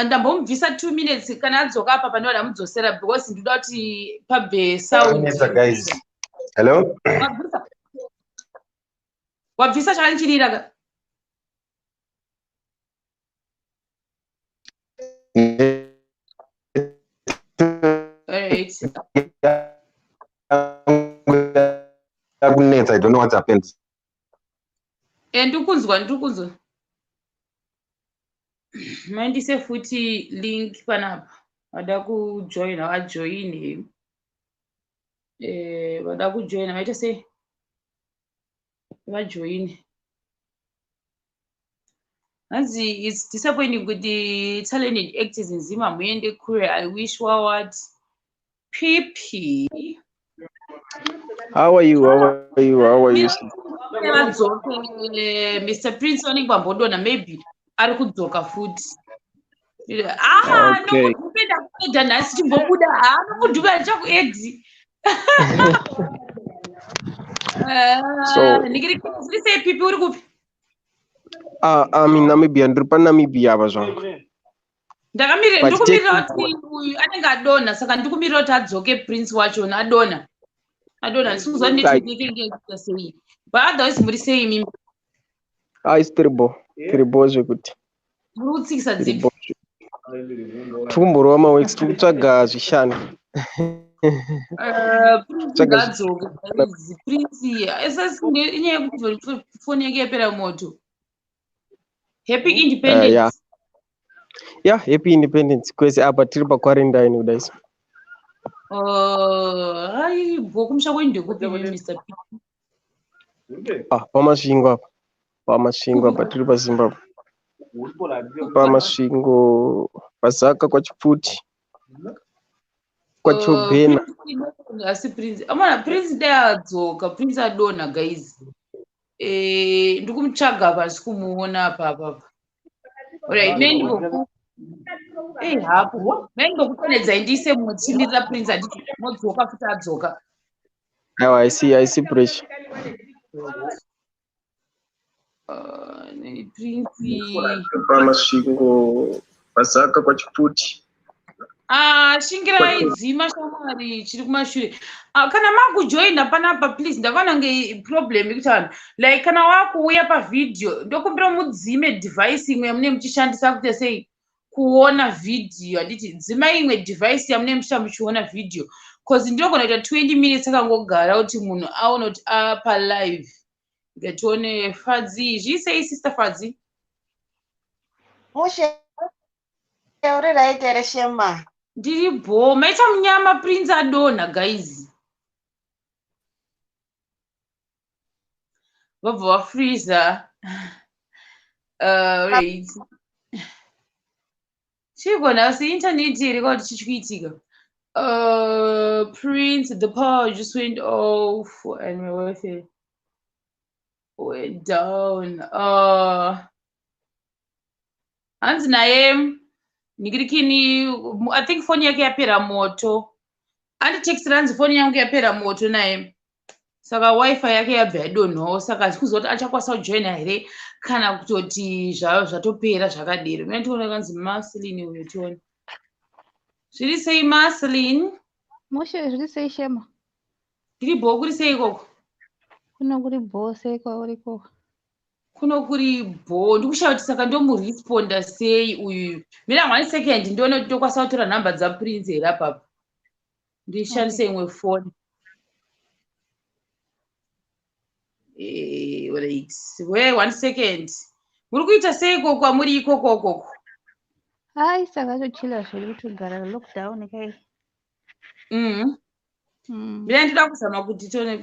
Ndambomubvisa 2 minutes kana adzoka apa pane ndamudzosera because ndoda kuti pabve sound. Guys. Hello? Wabvisa chanchirira. wait. Kunetsa, I don't know what happened. Ndikunzwa. Mandise futi link panapa. Vada kujoin, vajoine. Vada kujoin, vaita sei vajoine. Hanzi, it's disappointing with the talented actors in Zimbabwe and the career. I wish what PP. How are you? Mr. Prince wanenge vambodona maybe ari kudzoka futi. Okay. Ndokupenda nhasi timbobuda nokudhuvana chakuedhi. Zviri sei pipi uri kupi? I'm in Namibia. Ndiri paNamibia apa zvangu. Ndikumirira kuti uyu anenge adonha saka ndikumirira kuti adzoke Prince wachona adonha ndisikuziva ndechindikengekuita sei. But otherwise muri sei imimi? It's terrible zvekuti. Muri kutsikisa dzipi? Tikumborova maweeks tiri kutsvaga zvishanu. Prince inyaya yekuti foni yake yapera moto. Happy Independence. Yeah, happy independence. Kwese apa tiri pakwarantine kudai. Kumusha kwendekupi Mr. P? Pamasvingo apa tiri paZimbabwe. Pamasvingo pazaka kwachipfuti kwachobhena. Asi Prince amana Prince adzoka Prince adonha guys. Ndikumutsvaga pasi kumuona apa. Alright, hapo ndingokutonedzai ndiise muchimirira Prince anditi modzoka futi adzoka. Aiwa, I see pressure. Prince pamasvingo pazaka kwachipfuti. Shingirai dzima shamwari chiri kumashure. Kana makujoina panapa please ndakaona nge problem yekuti vanhu like kana wakuuya pavidhio ndokumbira mudzime device imwe yamune muchishandisa kuita sei kuona video. Handiti dzimai imwe device yamune muchiona video cause ndinogona kuita 20 minutes akangogara kuti munhu aone kuti apa live. Ngatione Fadzi. Zvisei sister Fadzi? Uri right here Shema. Ndiri bo maita munyama Prince adonha guys. Vabva vafreezer. Wait. Chigona si internet iri kuti chichikuitika. Prince, the power just went off and my Wi-Fi went down. Hanzi naye Nigirikini, I think phone yake yapera moto. Andi text ranzi phone yangu yapera moto naye. Saka Wi-Fi yake yabva I don't know. Saka sikuzoti achakwanisa kujoina here kana kutoti zvatopera zvakadero. Mina ndiona kanzi Marceline uyo tione. Zviri sei Marceline? Moshe zviri sei Shema? Ndiri bo kuri sei ikoko? Kuno kuri bo sei kwauri ikoko? Kuno kuri bo ndikushaya kuti saka ndomuresponda sei uyu. Mina 1 second ndione kuti ndokwanisa kutora nhamba dzaPrince here apapa. Ndishandise imwe phone. Wait. Wait 1 second. Muri kuita sei ikoko amuri ikoko? Hai saka tochila zviri kutogara lockdown kai. Mina ndida kuzama kuti tione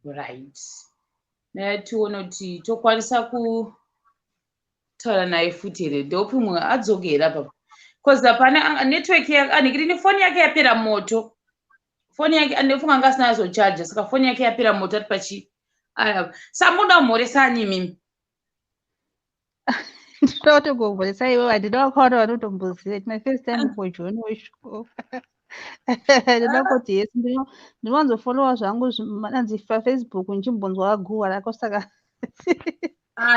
right. Tione kuti tokwanisa kutaura naye futi here ndopi mumwe adzokera papa. Cause apana network yake anikiri phone yake yapera moto. Phone yake andofunga ngasina zo charge saka phone yake yapera moto ati pachi. Samuda mhoresani mimi. Ndinoto kumboresa iwe handina kuona vanotomboziva. My first time kujoin show. Ndinongoti yes ndinowanzofollowa zvangu anzi Facebook ndichimbonzwa guwa rako saka.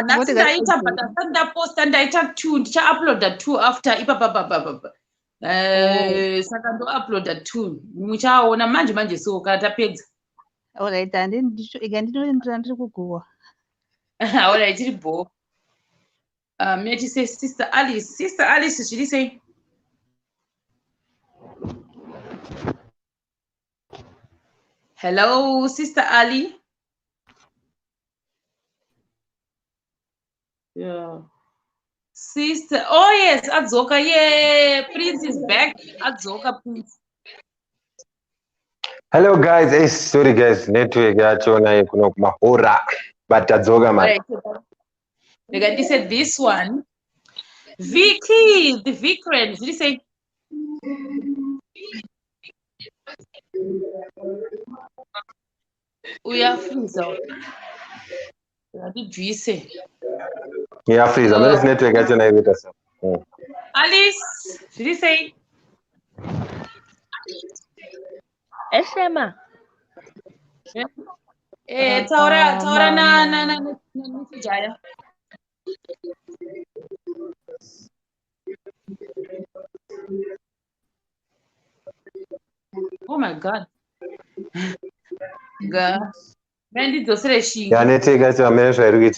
Nhasi ndaita but ndaposta ndaita 2 ndicha-uploada 2 after ipapa. Saka ndo-uploada 2 muchaona manje so kana tapedza. Alright, and then ndiri kugowa. Alright, tiri bo. Meti say Sister Alice. Sister Alice, should you say? Hello, Sister Ali. Yeah. Sister, oh yes, Adzoka, yeah. Prince is back. Adzoka, Prince. Hello guys, sorry guys, network yachona kuno kumahora but tadzoka man. They got this said this one. Vicky, the Vikrant. Did you say? We are freezer. Did you say? Yeah, freezer. Man's network yachona with us. Alice, did you say? Eshema. Taura na Jaya. Oh my God. God. Man, did you say she? Yeah, network yachona man's right.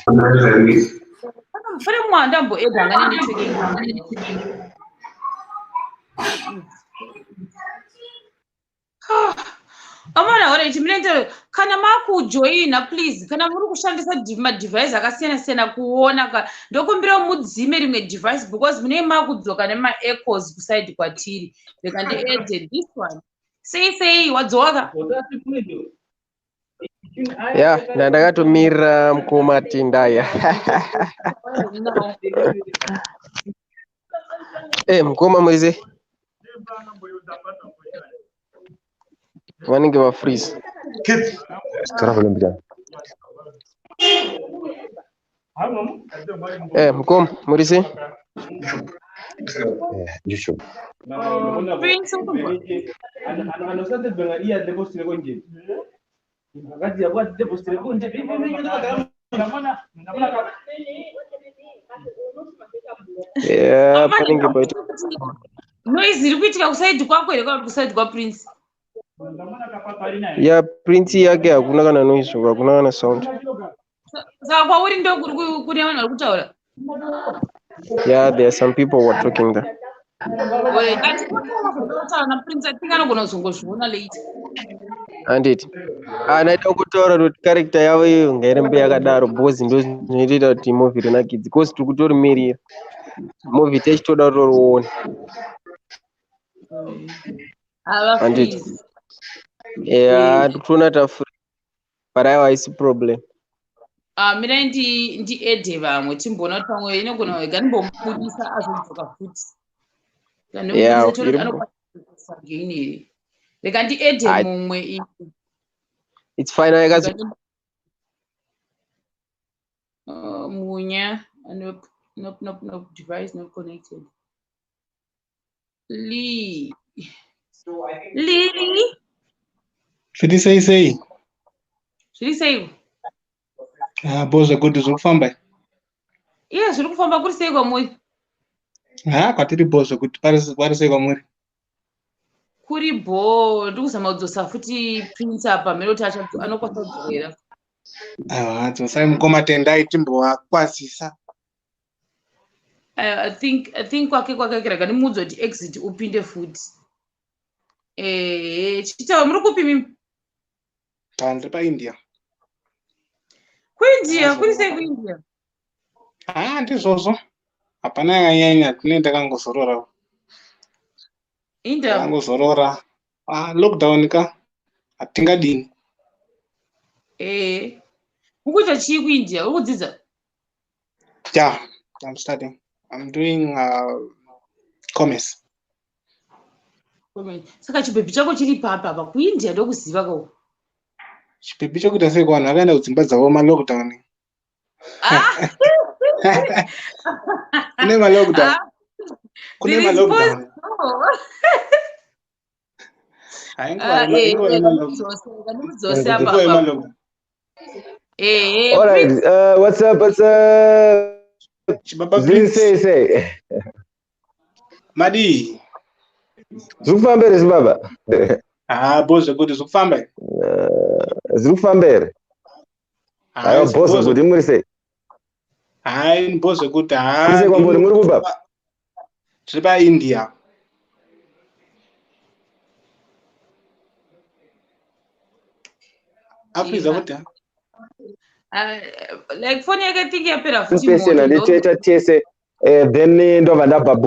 Fare mwanda mbo edanga network. Amana ore chiminente kana makujoina please kana muri kushandisa device akasiyana kuona ndokumbira mudzime rimwe device because mune makudzoka nema echoes kuside kwatiri ndikandi added this one say wadzoka Yeah, ndakatomira mukoma Tendai. Mukoma mweze. Vanenge va freeze. Mukoma murise. YouTube. Prince Yeah, panenge paita. noise iri kuitika kuside kwako ere kana kuside kwa Prince? Yeah, Prince yake hakuna kana noise, hakuna kana sound. Saka kwauri ndo kuri vanhu vari kutaura. Yeah, there are some people who are talking there. Wait, ngatipotaura na Prince atinga anogona kuzongozviona later. Handiti. Naida kutaura kuti character yavo iyo ngairembe yakadaro because ndo zvinoita kuti movie rinakidze because tiri kutorimirira. Movie techitoda kutoriona. Handiti. Yeah, tikuona tafuri. But I see problem. Mina ndi edhe vamwe timboona kuti pamwe inogona wega ndimbomubudisa azodzoka futi. Yeah, gain reka ndi edhe mumwe it's fine I guess. Munya nope device not connected. Lee. Should he say? Boza good zvokufamba. Yes, zviri kufamba kuri sei kwamuri? Kwatiri boza kuti pari sei kwamuri? Kuri bo ndikuzama kudzosa futi Prince apa mero kuti anokwanisa kudzokera. Dzosai mukoma Tendai timbovakwazisa. I think kwake rega ndimudza kuti exit upinde futi. Chitaura muri kupi mimi? Ndiri paIndia. Kuindia kuri sei kuindia? Ndizvozvo hapana yakanyanya tine takangozorora. India takangozorora lockdown ka hatingadini. Ukuita chii kuindia? Uri kudzidza? Yeah, I'm studying. I'm doing commerce. Saka chipepi chako chiri papa kuindia ndokuziva ko. Chipepi chokuita sei kuvanhu vakaenda kudzimba dzavo malockdown. Kune malockdown. All right, what's up? Say. Madi. Zukufambere Zimbabwe. bozo kuti zvikufamba zviri kufamba here aiwa bozo kuti muri sei hai bozo kuti muri sei kwamburi muri kubva tiri paindia apedza kuti like foni yake tiki yapera futi nditoita tese then ndobva ndabva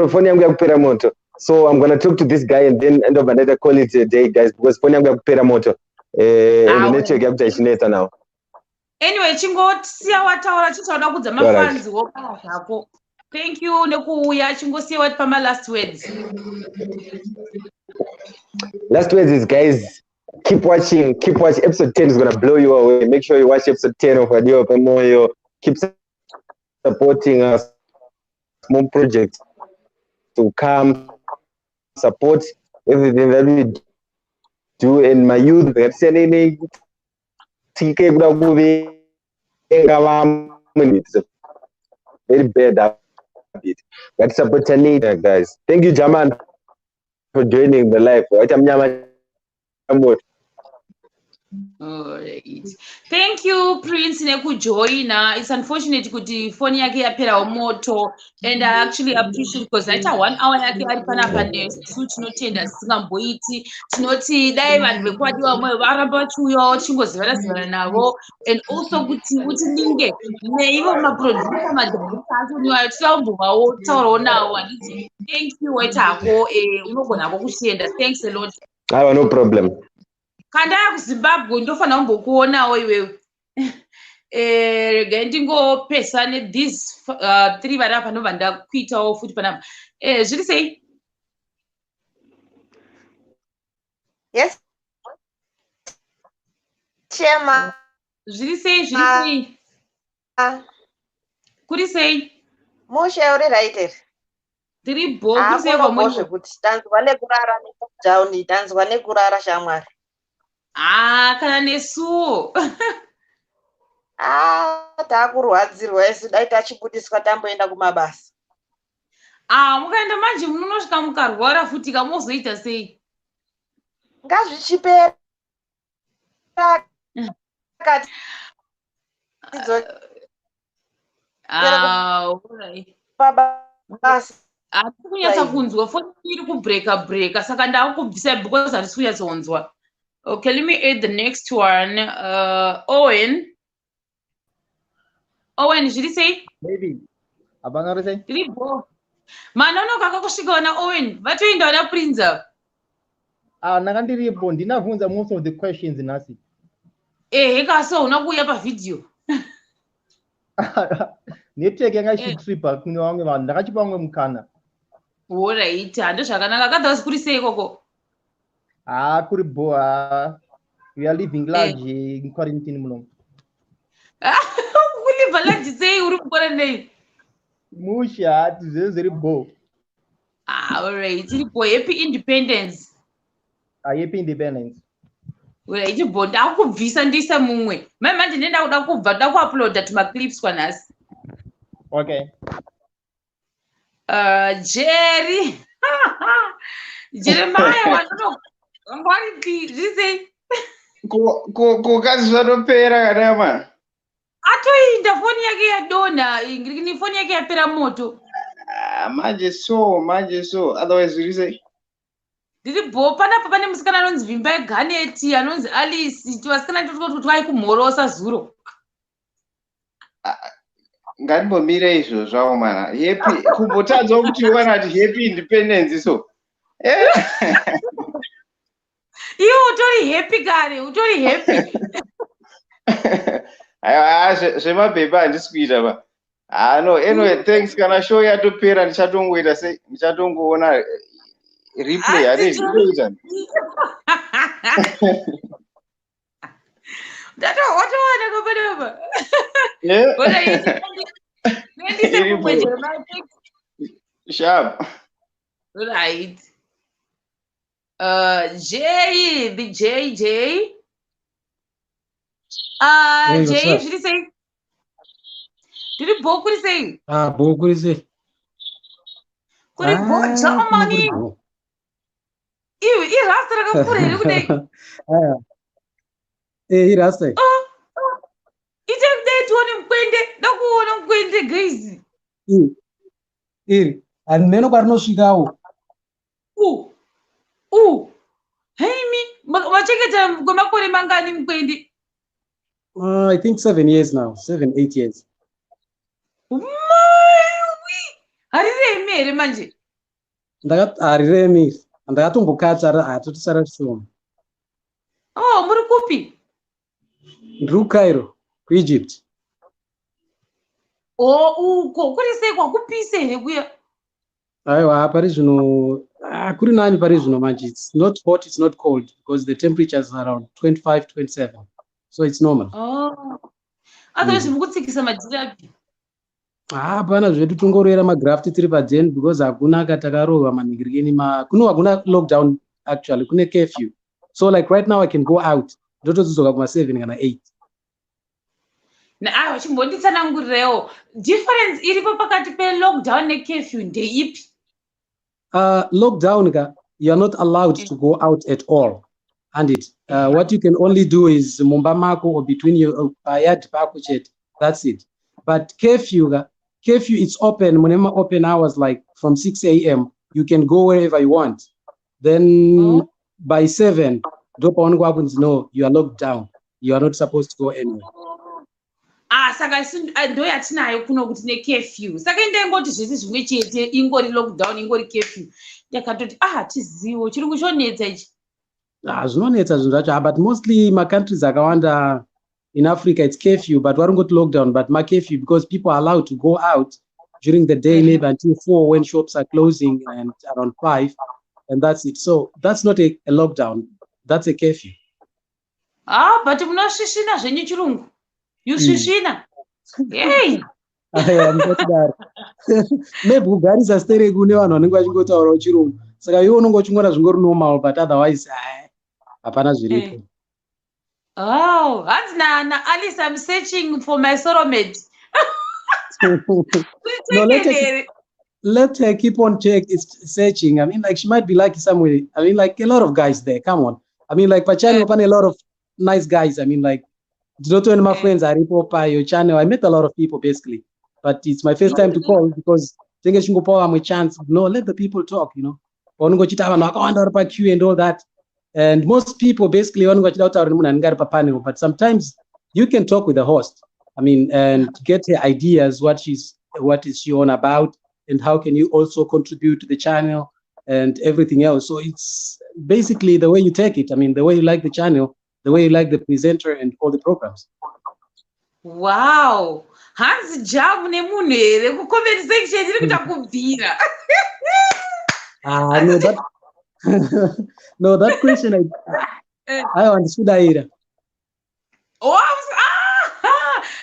foni yangu yakupera moto. So I'm going to talk to this guy and then end up another call it a day, guys, because phone yangu yakupera moto. And the network yakuita ichinetsa now. Anyway, chingosiya wataura chichaoda kudza mafans wokala zvako. Thank you nekuuya chingosiya wati pama last words. Last words is, guys, keep watching. Episode 10 is going to blow you away. Make sure you watch episode 10 of Moyo. Keep supporting us. Small projects to come. Support everything that we do in my youth. It's a very bad habit. That's support later, guys. Thank you, Jaman, for joining the live. Alright. Thank you, Prince Nekujoina. It's unfortunate kuti phone yake yapera moto, and I actually appreciate because aita 1 hour yake ari panapa nesu tinotenda singamboiti tinoti dai vanhu vekwadiwa moyo varamba vachiuyawo chingozivana navo, and also kuti ninge neivo maproducer madhaisa atoniwayo tisambombawo taurawo nawo handiti. Thank you waitako unogonako kuchienda. Thanks a lot. No problem. Kandaya kuZimbabwe ndofanira kumbokuonawo iwewe. Regai ndingopesane these 3 vari apa ndobva ndakuitawo futi panapa. Zviri sei? Yes. Chema. Zviri sei? Kuri sei? Mushe uri right here. Tiri bo kuri sei kwamuri? Kuti tanzwa nekurara nedown, tanzwa nekurara shamwari. Kana nesuwo. Takurwadzirwa esi dai tachibudiswa tamboenda kumabasa. Mukaenda manje munosvika mukarwara futi kamozoita sei? Ngazvichipera. Baba. Kunyatsa kunzwa foni iri kubreaka saka ndakubvisa because handisi kunyatsonzwa. Okay, let me add the next one. Owen, zviri sei? Maybe. Abanga uri sei? Tiri bo. Mana unokaka kusvika na Owen. Vatoenda na Prince. Nakandiripo ndinabvunza most of the questions nhasi. Kaso unakuya pavideo. Network yanga ichitripa kune vamwe vanhu ndakachipa vamwe mukana. Alright, hando zvakanaka. Kadhasi kuri sei koko? Kuri boa. We are living large in quarantine muno. Kuli large sei uri quarantine? Musha zviri bo. Alright, tiri bo. Happy independence. Happy independence. Alright, bo ndakubvisa ndisa mumwe. Manje ndenda kuda kubva ndakuuploada tuma clips kwanhasi. Okay. Jerry. Jeremiah wanono. Ngwari zvise. Kukazi zvatopera kana mwana. Atoinda foni yake yadona, ni foni yake yapera moto. Manje so otherwise zvise. Ndiri bo panapa pane musikana anonzi Vimba Ganeti, anonzi Alice, tivasikana kuti vaikumhorosa zuro. Ngatimbomire izvo zvavo mwana. Happy kumbotadza kuti wana ati happy independence so. Iwe utori happy kare, utori happy. Zvemapepa handisi kuita ba. No, anyway, thanks. Kana show yatopera ndichatongoita sei? Ndichatongoona replay handisi kuita. Ndato watoona kopedeba. Sharp. Right. The JJ. Jay, did you say? Did you book what you say? Book what you say? Could it book some money? iwe irasta rakakura here kudai. Irasta. Ichakudai tione mukwende, ndakuona mukwende guys. Iri harineno kwarinosvikawo. Haimi, machengeta kwemakore mangani mukwende? I think 7 years now, 7, 8 years. Hariremi here manje? Hariremi. Ndakatombokata hatosara shoma. Muri kupi? Ndiri kuCairo, kuEgypt. Uko kuri sei kwakupise here kuya? Aiwa, pari zvino kuri nani pari zvino manje. It's not hot, it's not cold because the temperatures are around 25, 27. So it's normal. Otherwise mukutsikisa majirapi? Hapana zvedu tongorera magraft tiri padzen because hakuna katakarova manhingirikeni hakuna lockdown actually, kune curfew. So like right now I can go out. Ndotodzoka kuma 7 kana 8. Chimbonditsanangurirewo difference iripo pakati pe-lockdown ne-curfew ndeipi? Lockdown, you are not allowed to go out at all. And what you can only do is mumba mako or between your yard pako chet. That's it. But curfew, it's open. Whenever open hours like from 6 a.m. you can go wherever you want. Then by 7, dopa happens. No, you are locked down. You are not supposed to go anywhere. Saka ndo yatinayo kuno kuti ne-curfew. Saka ndengoti zvese zvimwe chete ingori lockdown ingori curfew. Ndakatoti tizivo chiri kuchonetsa ichi. Zvinonetsa zvinhu zvacho, but mostly countries akawanda in Africa it's curfew, but waringoti lockdown, but curfew because people are allowed to go out during the day maybe until 4 when shops are closing and around 5, and that's it. So that's not a lockdown, that's a curfew. But munoshishina zvenyu chirungu. You shishina. Yay. Maybe kugarisa stere kune vanhu vanenge vachingotaurawo chirungu. Saka iwe unenge uchingona zvingori normal, but otherwise hapana zviripo. Hanzi na Alice, I'm searching for my soulmate. No, let her keep on searching. I mean, like she might be lucky somewhere. I mean, like a lot of guys there. Come on. I mean, like Pachani open a lot of nice guys. I mean, like not when my friends are Ripopa, your channel. I met a lot of people basically, but it's my first time to call because I'm a chance. No, let the people talk. You know, queue and all that. And most people basically but sometimes you can talk with the host. I mean, and get her ideas, what is she on about, and how can you also contribute to the channel and everything else. So it's basically the way you take it. I mean, the way you like the channel, the way you like the presenter and all the programs. Wow. Hans Jabu ne munhu here ku comment section iri kuita kubvira. No, that no, that question I understood Aira.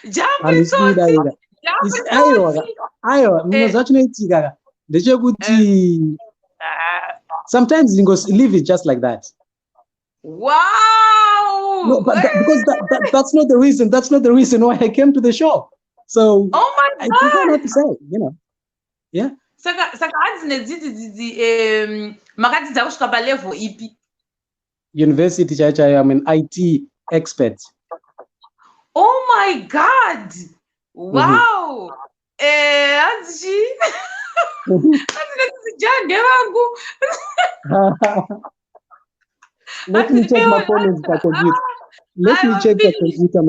Jabu so sometimes you go leave it just like that. Wow. No, but because that's not the reason. That's not the reason why I came to the show. So my God. I prefer not to say, you know. Yeah. Saka hanzi nedzidzi makadzidza kusvika palevel ipi? University chacha, I'm an IT expert. Oh my God. Wow. Hanzi nedzidzi vangu. Let me check my comments by computer. Let me check the computer.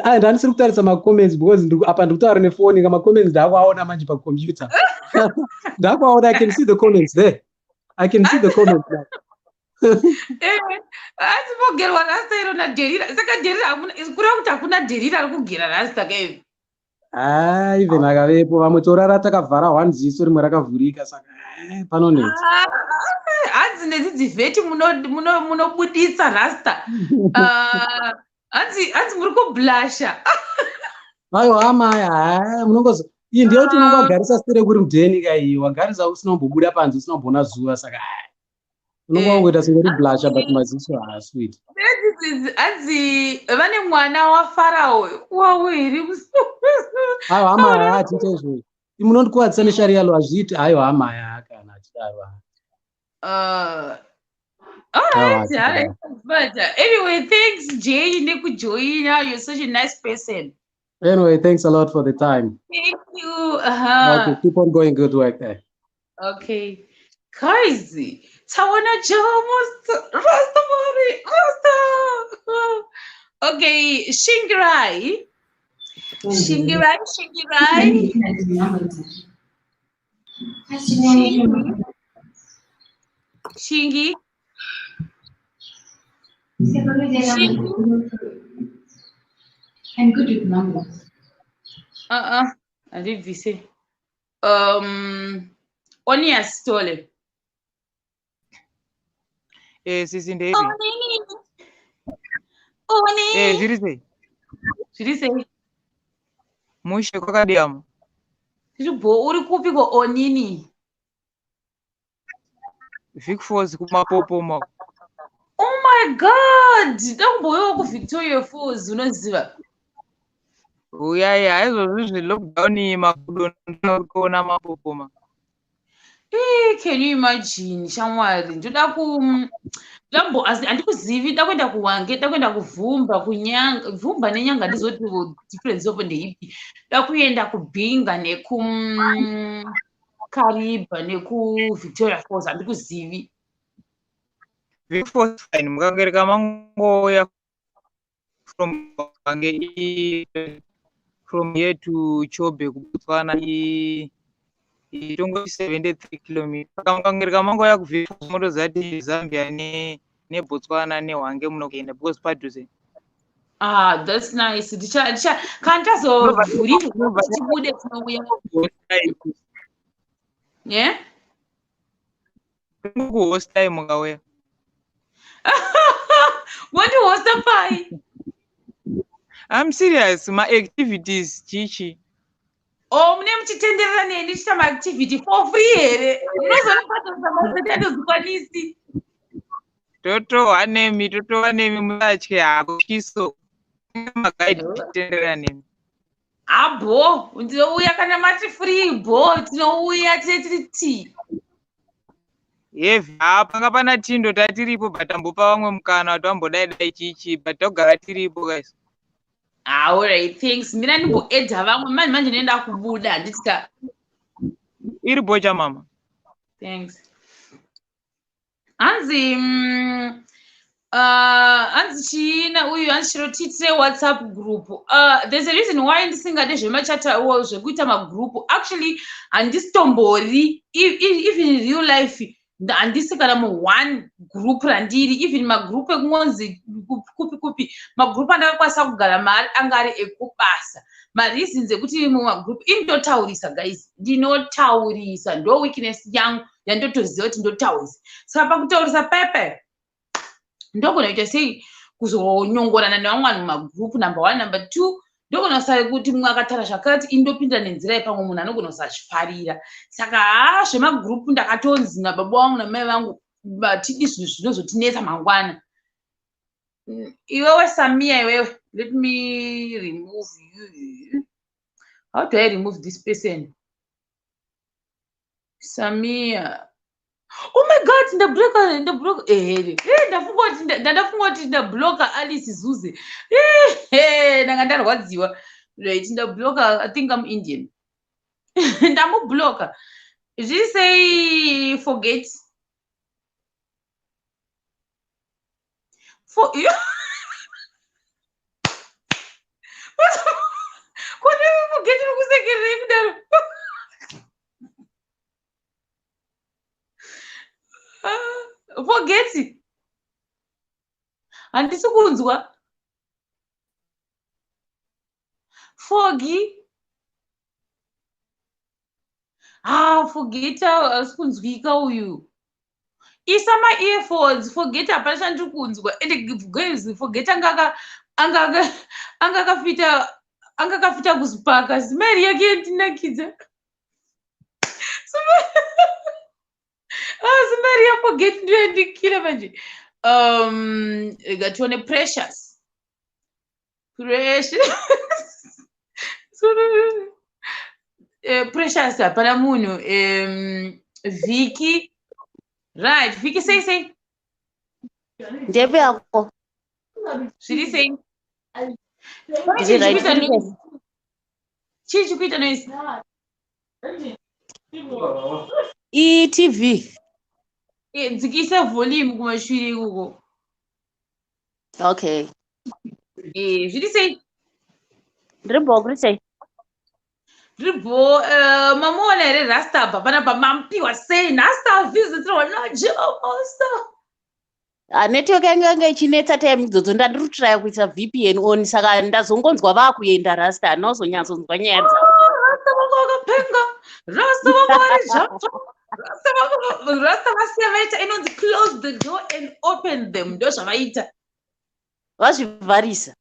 I don't see my comments because apa ndikutaura nefoni kama comments ndakwaona manje pa computer. Ndakwaona, I can see the comments there. I can see the comments now. Asipogerwa rasta iro na derira. Saka derira kuri kuti hakuna derira rikugera rasta kai. Even akavepo vamwe torara takavhara one ziso rimwe rakavhurika saka panonetsa. Hanzi nedzidzi vheti munobudisa rasta. Hanzi muri kublasha. Aiwa hama munongozo iyi ndiyo kuti unongogarisa stere kuri mudheni kai wagarisa usina kumbobuda panze usina kumboona zuva saka unongoita singori blasha but maziso sweet. Hanzi vane mwana waFarao wawiri. Aiwa hama atiite izvozvo. Munondikuwadzisa neshari yalo hazviiti. Aiwa hama kana All right. yeah. But anyway, thanks, Jay. You're such a nice person. Anyway, thanks a lot for the time. Thank you. Okay, keep on going. Good work there. Okay. Crazy. Tawana Rastamari. Okay, Shingirai. Shingirai. Shingi. I'm good with numbers. I didn't say. Onia Stole. Sisi ndevi. Oni. Zviri sei? Say. Mushe kwakadiyamo. Uri kupi ko onini? Vic Falls kumapopo mako. Oh my God! Damboyo ku Victoria Falls unoziva. Uyaya izvozvi lockdown makuona mapopo mako. Can you imagine? Shamwari, ndoda handikuzivi ndakwenda kuwange ndakwenda kuvhumba kunyanga vhumba nenyanga ndizoti difference of ndeipi ndakuenda kubhinga nekukariba nekuvictoria falls handikuzivi. Vic Falls fine mukangereka mangoya from here to Chobe kubotswana itongo 73 km. Mukangereka mangoya kuVic Falls motoziva kuti Zambia neBotswana neHwange munokuenda because padhuze. That's nice. Kantazovhurira tibude tinouya. Yeah? Kuhostai mukauya. What do you host pai? I'm serious. My activities chichi. Mune muchitenderera neni tichita maactivity for free here. Munozonipatsa mazvikwanisi. Totowa nemi musatye hako chiso. Magaidi titenderera nemi. Abo, ndinouya kana mati free bo, tinouya tiri Yevi panga pana tindo tatiripo but tambopa vamwe mukana kuti vambodai chichi but togara tiripo guys. Alright, thanks. Mina ndimboedha vamwe manje ndinoenda kubuda handitya. Iri bocha mama. Thanks. Hanzi china uyu hanzichirotitire WhatsApp group. There's a reason why ndisingade zvemachata zvekuita magroup. Actually handisitombori even in real life handisi kana mu1 group randiri even magroup ekungonzi kupi magroup andakakwanisa kugara mari anga ari ekubasa. Mareasons ekuti mumagroup indotaurisa guys, ndinotaurisa ndo weakness yangu yandotoziva kuti ndotaurisa. Saka pakutaurisa pepe ndogona kuita sei kuzonyongorana nevamwe vanhu mumagroup number 1 number 2 ndogona kusari kuti mumwe akatara zvakati indopinda nenzira yepamwe munhu anogona kusazvifarira. Saka zvemagroup ndakatonzi nababa vangu namai vangu batidi zvinhu zvinozotinetsa mangwana. Iwewe Samia iwewe, let me remove you. How do I remove this person? Samia. Oh my God, ndabloka. Ndafunga kuti ndabloka Alice Zuze. Ndanga ndarwadziwa. Right, ndabloka. I think I'm Indian. Ndamubloka. Did you say forget? For you? What do you forget? Forget. Handisi kunzwa. Fogi. Forget asi kunzwika uyu. Isa my earphones. Forget hapana chandiri kunzwa. And guys, forget angakafita kuzipaka. Smile yake ndinakidza. Maria forget ndikira manje. Gatione precious. Precious hapana munhu. Vicky. Right, Vicky, say. Ndebe yako. Zviri sei? Ndiri right. Chii chikuita noise? TV. Dzikisa volume kumashure ikoko. Okay. Zviri sei? Ndiribo kuri sei? Ndiribo mamuona here rasta panapa mampiwa sei? Nhasta visitorwa naJoe Master. Network yangu ichinetsa time idzodzo ndandirutry kuisa VPN on saka ndazongonzwa vakuenda rasta anozonyatsonzwa nyaya dzavo. Rasta vangu vakapenga. Rasta vangu vari zvapfa. Rasta vasiya vaita inonzi close the door and open them. Ndo zvavaita. Vazvivharisa.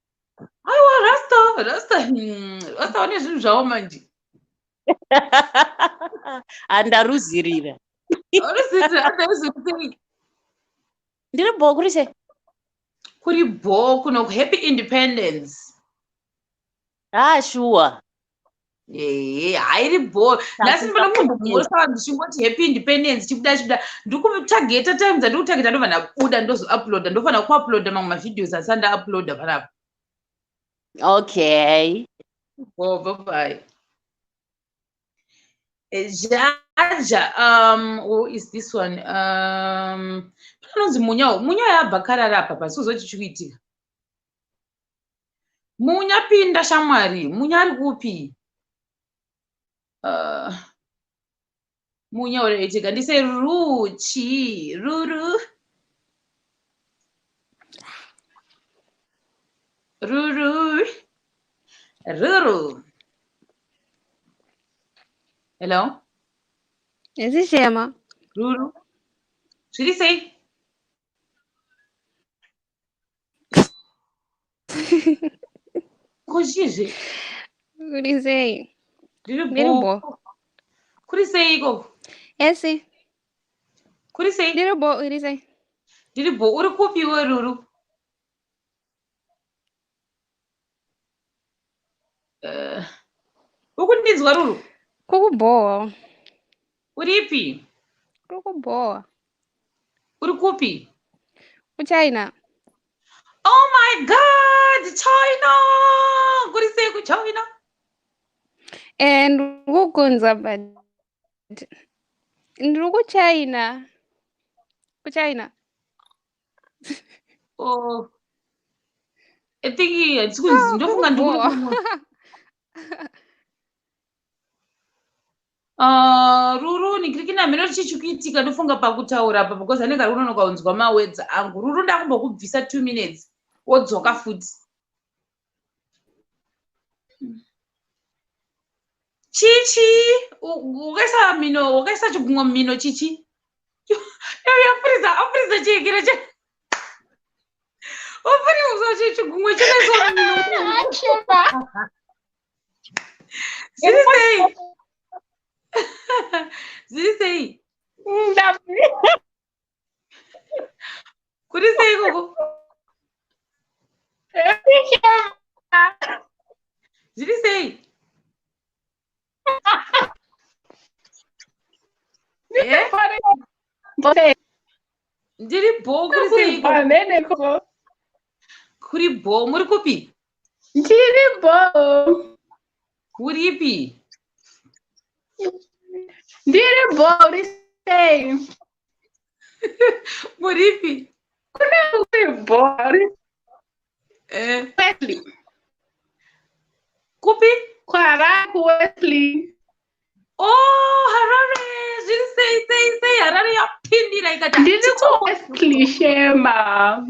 Aiwa rasta vane zvinhu zvavo manje. Andaruzirira. Ndiri bo kuri sei? Kuri bo kuno happy independence. Sure. Hairi bo. Nhasi ndinoda munhu mumwe saka ndichingoti happy independence chibuda. Ndikutageta time dzandikutageta ndofana buda ndozo-uploada. Ndofana kuuploada mamwe mavideos asi anda-uploada panapa. Okay. Bye. Jaja, who is this one? Anonzi Munya yabva karara apa pasi kuzoti chikuitika. Munya pinda shamwari. Munya ari kupi? Munya uraitika. Ndise Ruchi. Ruru. Hello? Is it Shema? Ruru. Should he say? What is it? What is it? Bo. Could he say go? Yes. Could he say? Little bo, what is it? Did you bo or copy or Ruru? Who could need Ruru? Kukubo. Uripi? Kukubo. Urukupi? China. Oh my God, China! What do you say with China? And who goes up at China? China. Oh, I think it's good. Don't Ruru nikirikina mino chichukitika ndofunga pakutaura apa because anenge ari unonoka unzwa mawords angu. Ruru ndakumbokubvisa 2 minutes wodzoka futi. Chichi wakaisa chigumwa mino chichi. Afriza chekera cha. Ofari chigumwa chakaiswa mino. Ziri sei? Kuri sei koko? Ziri sei? Ndiri bo kuri sei koko? Kuri bo muri kupi? Ndiri bo. Kuripi? Ndiri bo uri sei. Muripi? Kuna bo uri. Wesley. Kupi? Kwara Wesley. Oh, Harare. Ziri sei Harare yapindira ikata. Ndiri ko Wesley Shema.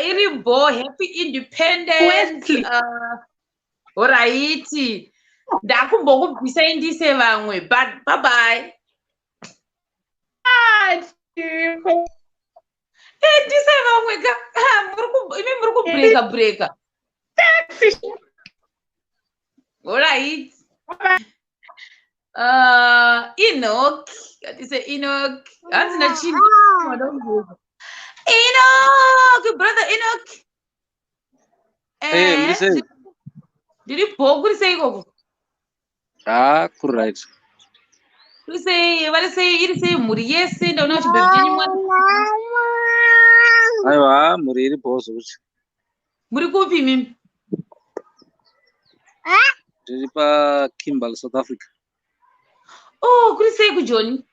Iri bo happy independence. Alright. Ndakumbokubvisa indise vamwe. But bye bye. Ndise vamwe ka. Imi muri kubreka. Alright. Enoch. Ndise Enoch. Hatina chini. Enoch, brother Enoch. Listen. Did you poke with say go? Right. Vari sei iri sei mhuri yese ndaona chibhebhi chenyu Aiwa, muri iri bhozo kuti. muri kupi mimi? Ndiri paKimberley, South Africa. Oh, kuri sei kuJoni?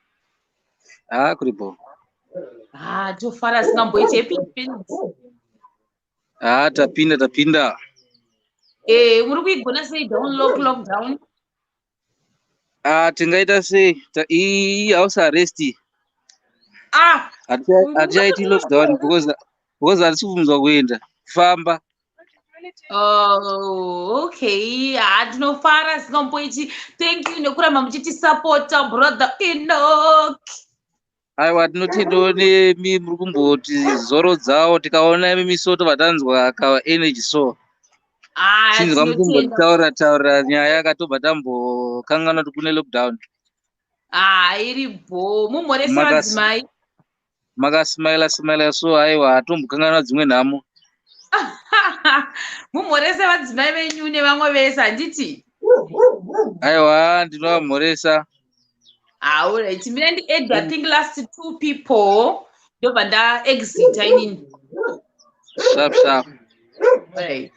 Kuri bho. Tofara singamboita epinipini. Tapinda. Muri kuigona sei lockdown? Tingaita sei? House arrest. Hatichaiti lockdown because hatisi kubvunzwa kuenda kufamba. Oh, okay. Ndinofara singamboiti. Thank you nekuramba muchitisapota brother Enoch. Aiwa, tinotendawo nemi muri kumboti zoro dzawo tikaona misoto vatanzwa akawa energy so. Chinzwa mutombotaura nyaya yakatobva tambokanganwa kuti kune lockdown. Iripo mumhorese madzimai. Makasmaila so aiwa tombokanganwa dzimwe nhamo. Mumhorese madzimai venyu nevamwe vese handiti? Aiwa, ndinovamhoresa. Alright, mina ndi I think last 2 people ndobva ndaexit inini. Sharp. Right.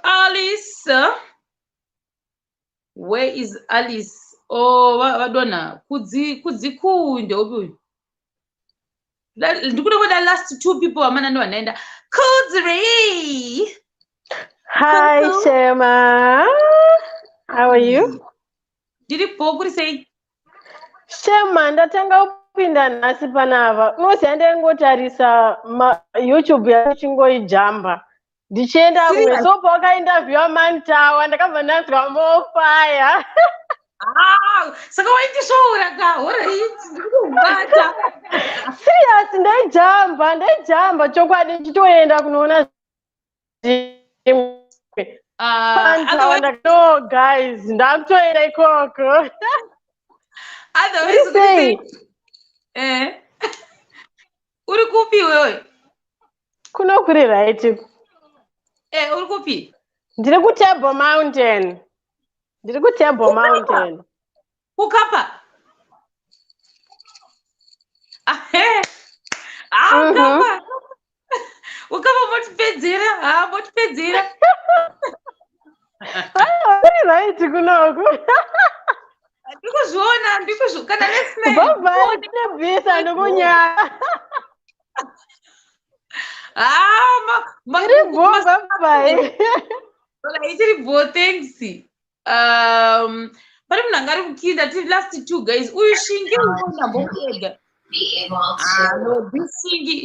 Alice. Where is Alice? Oh, vadona kudzikunde upi. Ndikuda kuda last 2 people vamana ndo vanaenda. Kudzri. Hi Shema. How are you? Ndiripo kuri sei? Shema, ndatanga kupinda nhasi panapa. Unoziva ndengotarisa YouTube yachingoijamba. Ndichienda kumwe so pawakainterviewa Mantawa ndakabva ndanzwa mofaya. Saka waindishoora ka, alright, ndikubata. Serious, ndaijamba chokwadi ndichitoenda kunoona zvimwe. Mantawa no guys, ndakutoenda ikoko. Otherwise, uri kupi wewe? Kuno kuri right. Uri kupi? Ndiri kuTable Mountain. Ukapa? Ukapa motipedzera. Uri right kunoku. Ndikuzviona kana nesmell. Baba, ndinebvisa ndikunyaya. Iribo, thanks. Pane munhu angari kukinda tiri last 2 guys. Uyu Shingi ndambokuedha.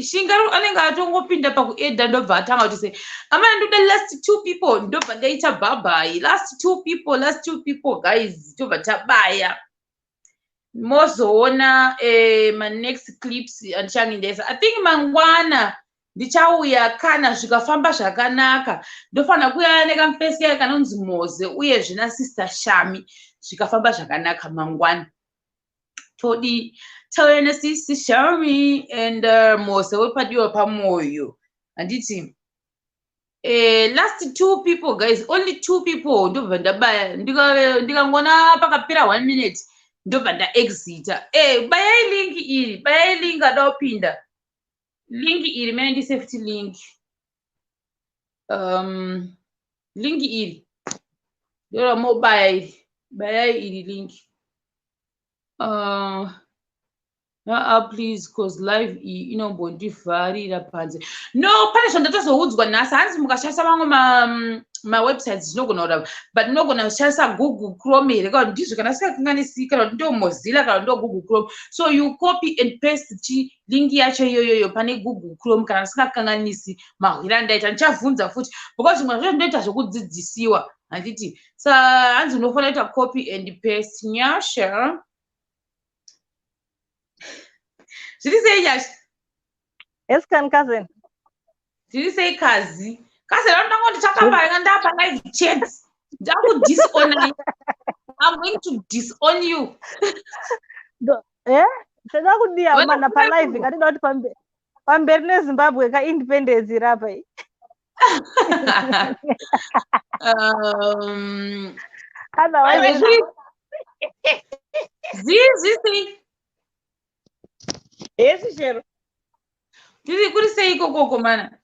Shingi anenge atongopinda pakuedha ndobva atanga kuti se amana ndoda last 2 people ndobva ndaita bye. Last 2 people guys tobva tabaya. Mozoona my next clips andichangendesa. I think mangwana ndichauya kana zvikafamba zvakanaka ndofana kuya nekamufesi kaya kanonzi Moze uye zvina sister Shami zvikafamba zvakanaka mangwana todi taurena sister Shami and Moze wepadiwa pamoyo handiti last 2 people guys, only 2 people ndobva ndabaya ndikangona pakapera 1 minute ndobva ndaexita. Bayai link adopinda link iri mene ndi safety link. Link iri ndora mobile bayai iri link. Please cause live inombondivharira panze. No, pane zvandatozoudzwa nhasi hanzi mukashandisa mamwe mawebsites dzinogona kudava but munogona kushandisa Google Chrome here kana ndizvo kana sikakanganisika kana ndo Mozilla kana ndo Google Chrome, so you copy and paste link yacho iyoyo pane Google Chrome kana sikakanganisi mahwira ndaita ndichavhunza futi because zvimwe zvacho ndoita zvokudzidzisiwa handiti hanzi unofanira kuita copy and paste nyasha. Zviri sei Yashi? Yes, cousin. Zviri sei kazi? Kazi rangu ndichakabaya ndapa live chat. Ndakudisown. I'm going to disown you. Ndada kudia mana pa live kati ndoti pamberi neZimbabwe ka independence rapa iyi. Otherwise Zizi. Esi chero. Tiri kuri sei koko mana.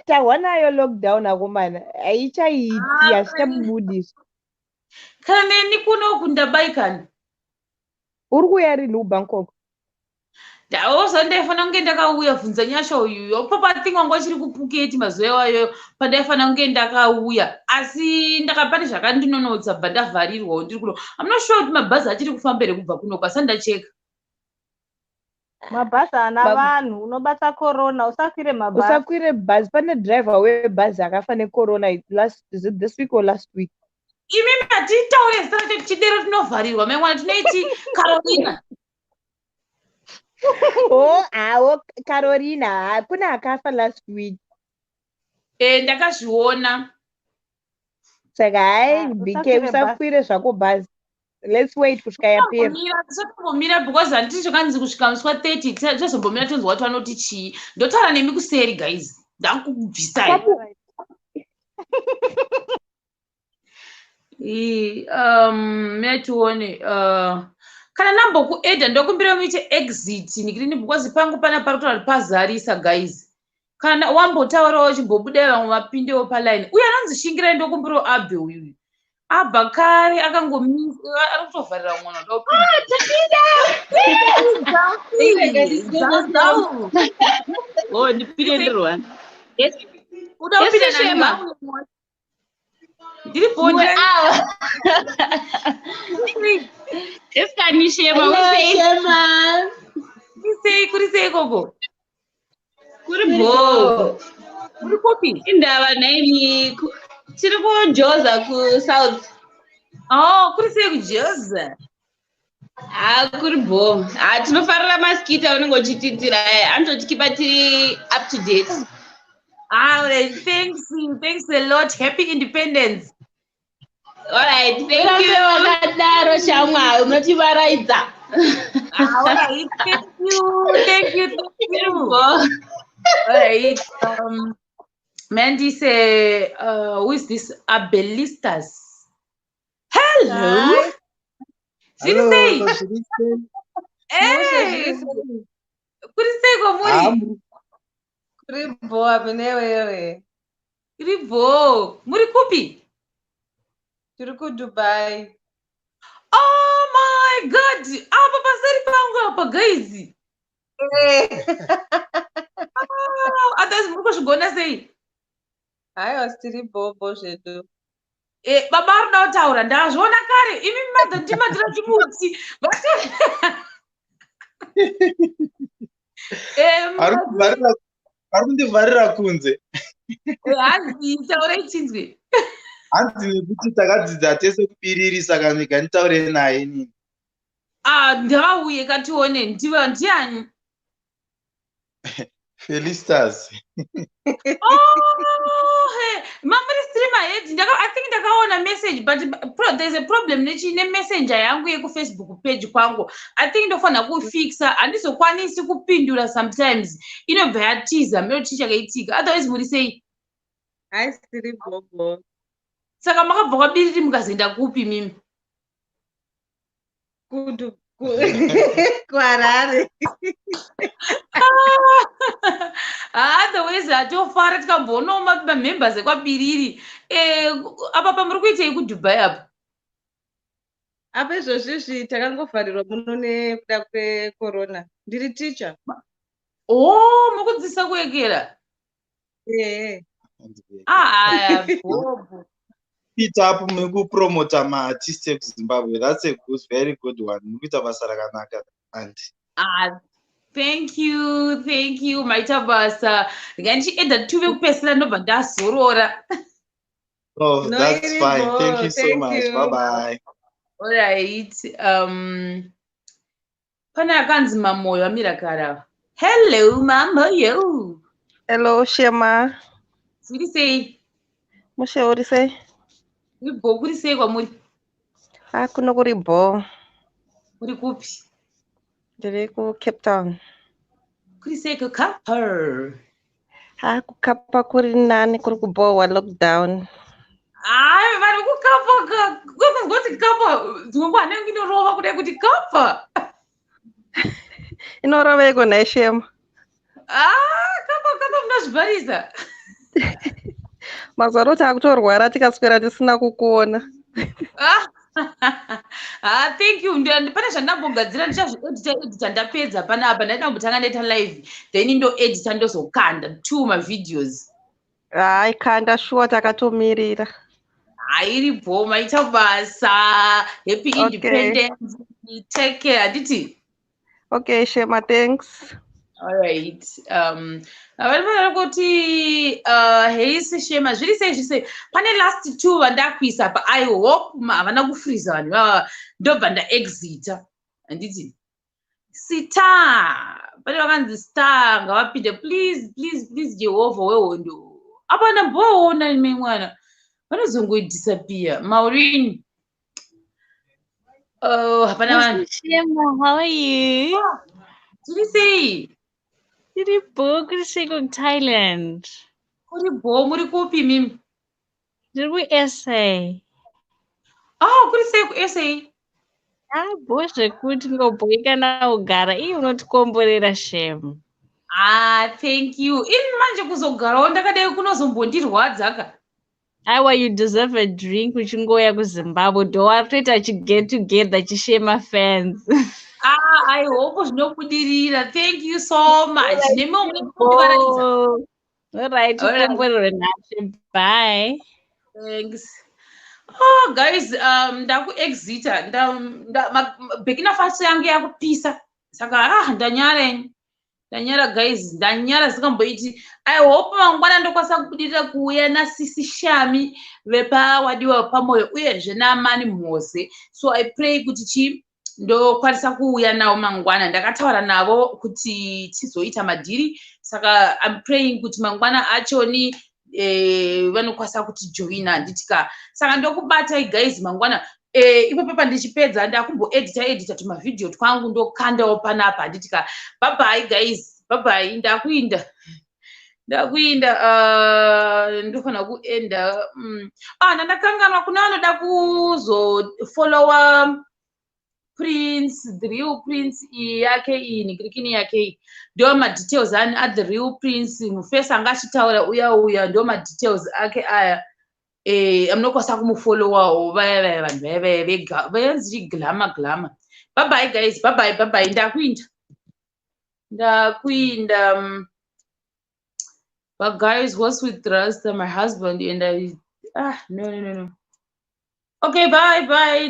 Tahwa nayo lockdown akomana. Haichaiti hazvichabudisi. Kana neni kuno kundabaikani. Uri kuya rini kuBangkok? Ndaosa ndaifana kunge ndakauya bvunza nyasha uyu. Papa think wangu achiri kuPhuket mazuva iwayo pandaifana kunge ndakauya. Asi ndakapane zvakandinonotsa bva ndavharirwawo ndiri kuno. I'm not sure kuti mabhazi achiri kufamba here kubva kuno kwasa ndacheka. Mabhazi ana vanhu unobata corona usakwire mabhazi. Usakwire bhazi. Pane driver webhazi akafa necorona is it this week or last week? Imi matitaure zita racho tichidero tinovharirwa memwana tinoiti Carolina. Awo Carolina kuna akafa last week. Ndakazviona. Saka hai BK usakwire zvako bhazi. Let's wait kusvika yapera. Tisakumbomira because handiti chokanzi kusvika musi wa30 tichazombomira tonzwa kuti vanoti chii. Ndotaura nemi kuseri guys. Ndakubvisai. Metione kana nambo kuedha ndokumbira muite exit nikini because pangu pana parikuti pazarisa guys. Kana wambotaurawo chimbobuda vamwe vapindewo paline. Uye anonzi shingirai ndokumbirawo abve uyu. Abba kare akangomisa arikutovharira mwana ndipindirwa. uda kupinda nani ndiri bonde Eskanishema kurisei koko kuri bo kuri kopi indava naimi tiri kujoza kuSouth. Kurisei kujoza kuri bo tinofarira maskita unenge uchititira anototikipa tiri up to date. Alright, thanks a lot. Happy Independence. Alright, thank you. Wakadaro shamwa unotivaraidza. Alright, thank you. Alright, Mandy say, who is this? Abelistas. Hello. Hello. Hey. Kurisei komuri. Ribo abenewewe. Ribo. Muri kupi? Tiri kuDubai. Oh my God. Papa sari pangu apa guys. Others muri kushigona sei? Aiwa tiri bobo zvedu. Baba arida kutaura ndazviona kare. Imi madha ndimadira chimuti. Arikundivharira kunze. Hanzi taurei chinzwi. Hanzi kuti takadzidza tese kupiriri saka ndika nditaure naye nini. Ndakauye katione ndiani? Felicitas. Mamuri streamer head. I think ndakaona message but there's a problem ne messenger yangu yekuFacebook page kwangu. I think ndofana kufixa handizokwanisi kupindura sometimes. Inobva yatiza meloti chakaitika. Otherwise muri sei? Hai siri bobo. Saka makabva kwabiriri mukazoenda kupi mimi? Kuharare. Otherwise atofara tikamboonawo mamembers ekwabiriri. Apa muri kuitei kuDubai apa? Apa izvozvizvi takangovharirwa muno nekuda kwecorona. Ndiri teacher. Mukudzidzisa kuekera? Bobo. Peter up mukupromota maartist emuZimbabwe. That's a very good one. Mukuita basa rakanaka anti. Thank you maita basa. Ndichiedha tuve kupesera ndobva ndazorora. Oh, that's fine. Thank you so much. Bye bye. Alright. Pane akanzi Moyo amira kara. Hello Moyo. Hello Shema. Zviri sei? Mushe uri sei? Ribo kuri sei kwamuri? Kuno kuri bo. Muri kupi? Ndiri kuCape Town. Kuri sei kukapa? Kukapa kuri nani kuri kubowa lockdown. Hayi vanhu kukapa kuzongoti kapa dzimwe anenge inorova kudai kuti kapa. Inoroveko naishema. Kapa munozvibharisa. Mazuva ano takutorwara tikaswera tisina kukuona. Thank you. Pane zvandambogadzira ndichazviedita ndapedza panapa ndaitambotanga ndaita live then ndoedita ndozokanda 2 mavideos. Hayi kanda shuwa takatomirira. Iripo maita basa. Happy independence. Take care. Handiti? Okay, Shema, thanks. All right. Vanhu kuti heisi Shema zviri sei pane last 2 vandakuisa pa I hope havana kufreeza vanhu vava ndobva ndaexita. Handiti? Star. Pane vakanzi star ngavapinde please Jehovah wehondo. Apa ndamboona ime mwana. Vanozongoidisappear. Maureen. Hapana vanhu. Shema, how are you? Zviri sei? Tiri bo kuri sei kuThailand. Kuri bo muri kupi mimi? Ndiri kuSA. Kuri sei kuSA? Bo zvekuti ngobhoikana kugara iye unotikomborera Shema. Thank you. Ini manje kuzogarawo ndakadai kunozombondirwadza ka. Aiwa, you deserve a drink uchingoya kuZimbabwe. Ndowaritoita get together chishema fans. I hope zvinobudirira. Thank you so much. All right, ukomborere nashe. Bye. Thanks. Guys, ndakuexita. Beginner fast yangu yakupisa. Saka ndanyara guys, ndanyara sikamboiti. I hope mangwana ndokwanisa kubudirira kuuya naSisi Shami Wepa wadiwa pamoyo uyezve naMani Mhose. So I pray kuti ndokwanisa kuuya nawo mangwana. Ndakataura navo kuti tizoita madhiri. Saka I'm praying kuti mangwana achoni vanokwanisa kuti joina handitika. Saka ndokubatai guys mangwana. Ipo papa ndichipedza ndakumboedita tumavideo twangu ndokandawo panapa handitika. Bye bye guys. Bye bye. Ndakuinda ndofana kuenda. Ndandakanganwa kuna vanoda kuzofollowa Prince, the real Prince yake iyi nikirikini yake ndio madetails at the real Prince mufesa anga achitaura uya ndio madetails ake aya. Amnokwasa kumufollowa vaya vanhu vayanzi glamour. Bye bye guys. Bye bye. Ndakuinda. But guys, what's with Rasta, my husband, and I no. Okay, bye.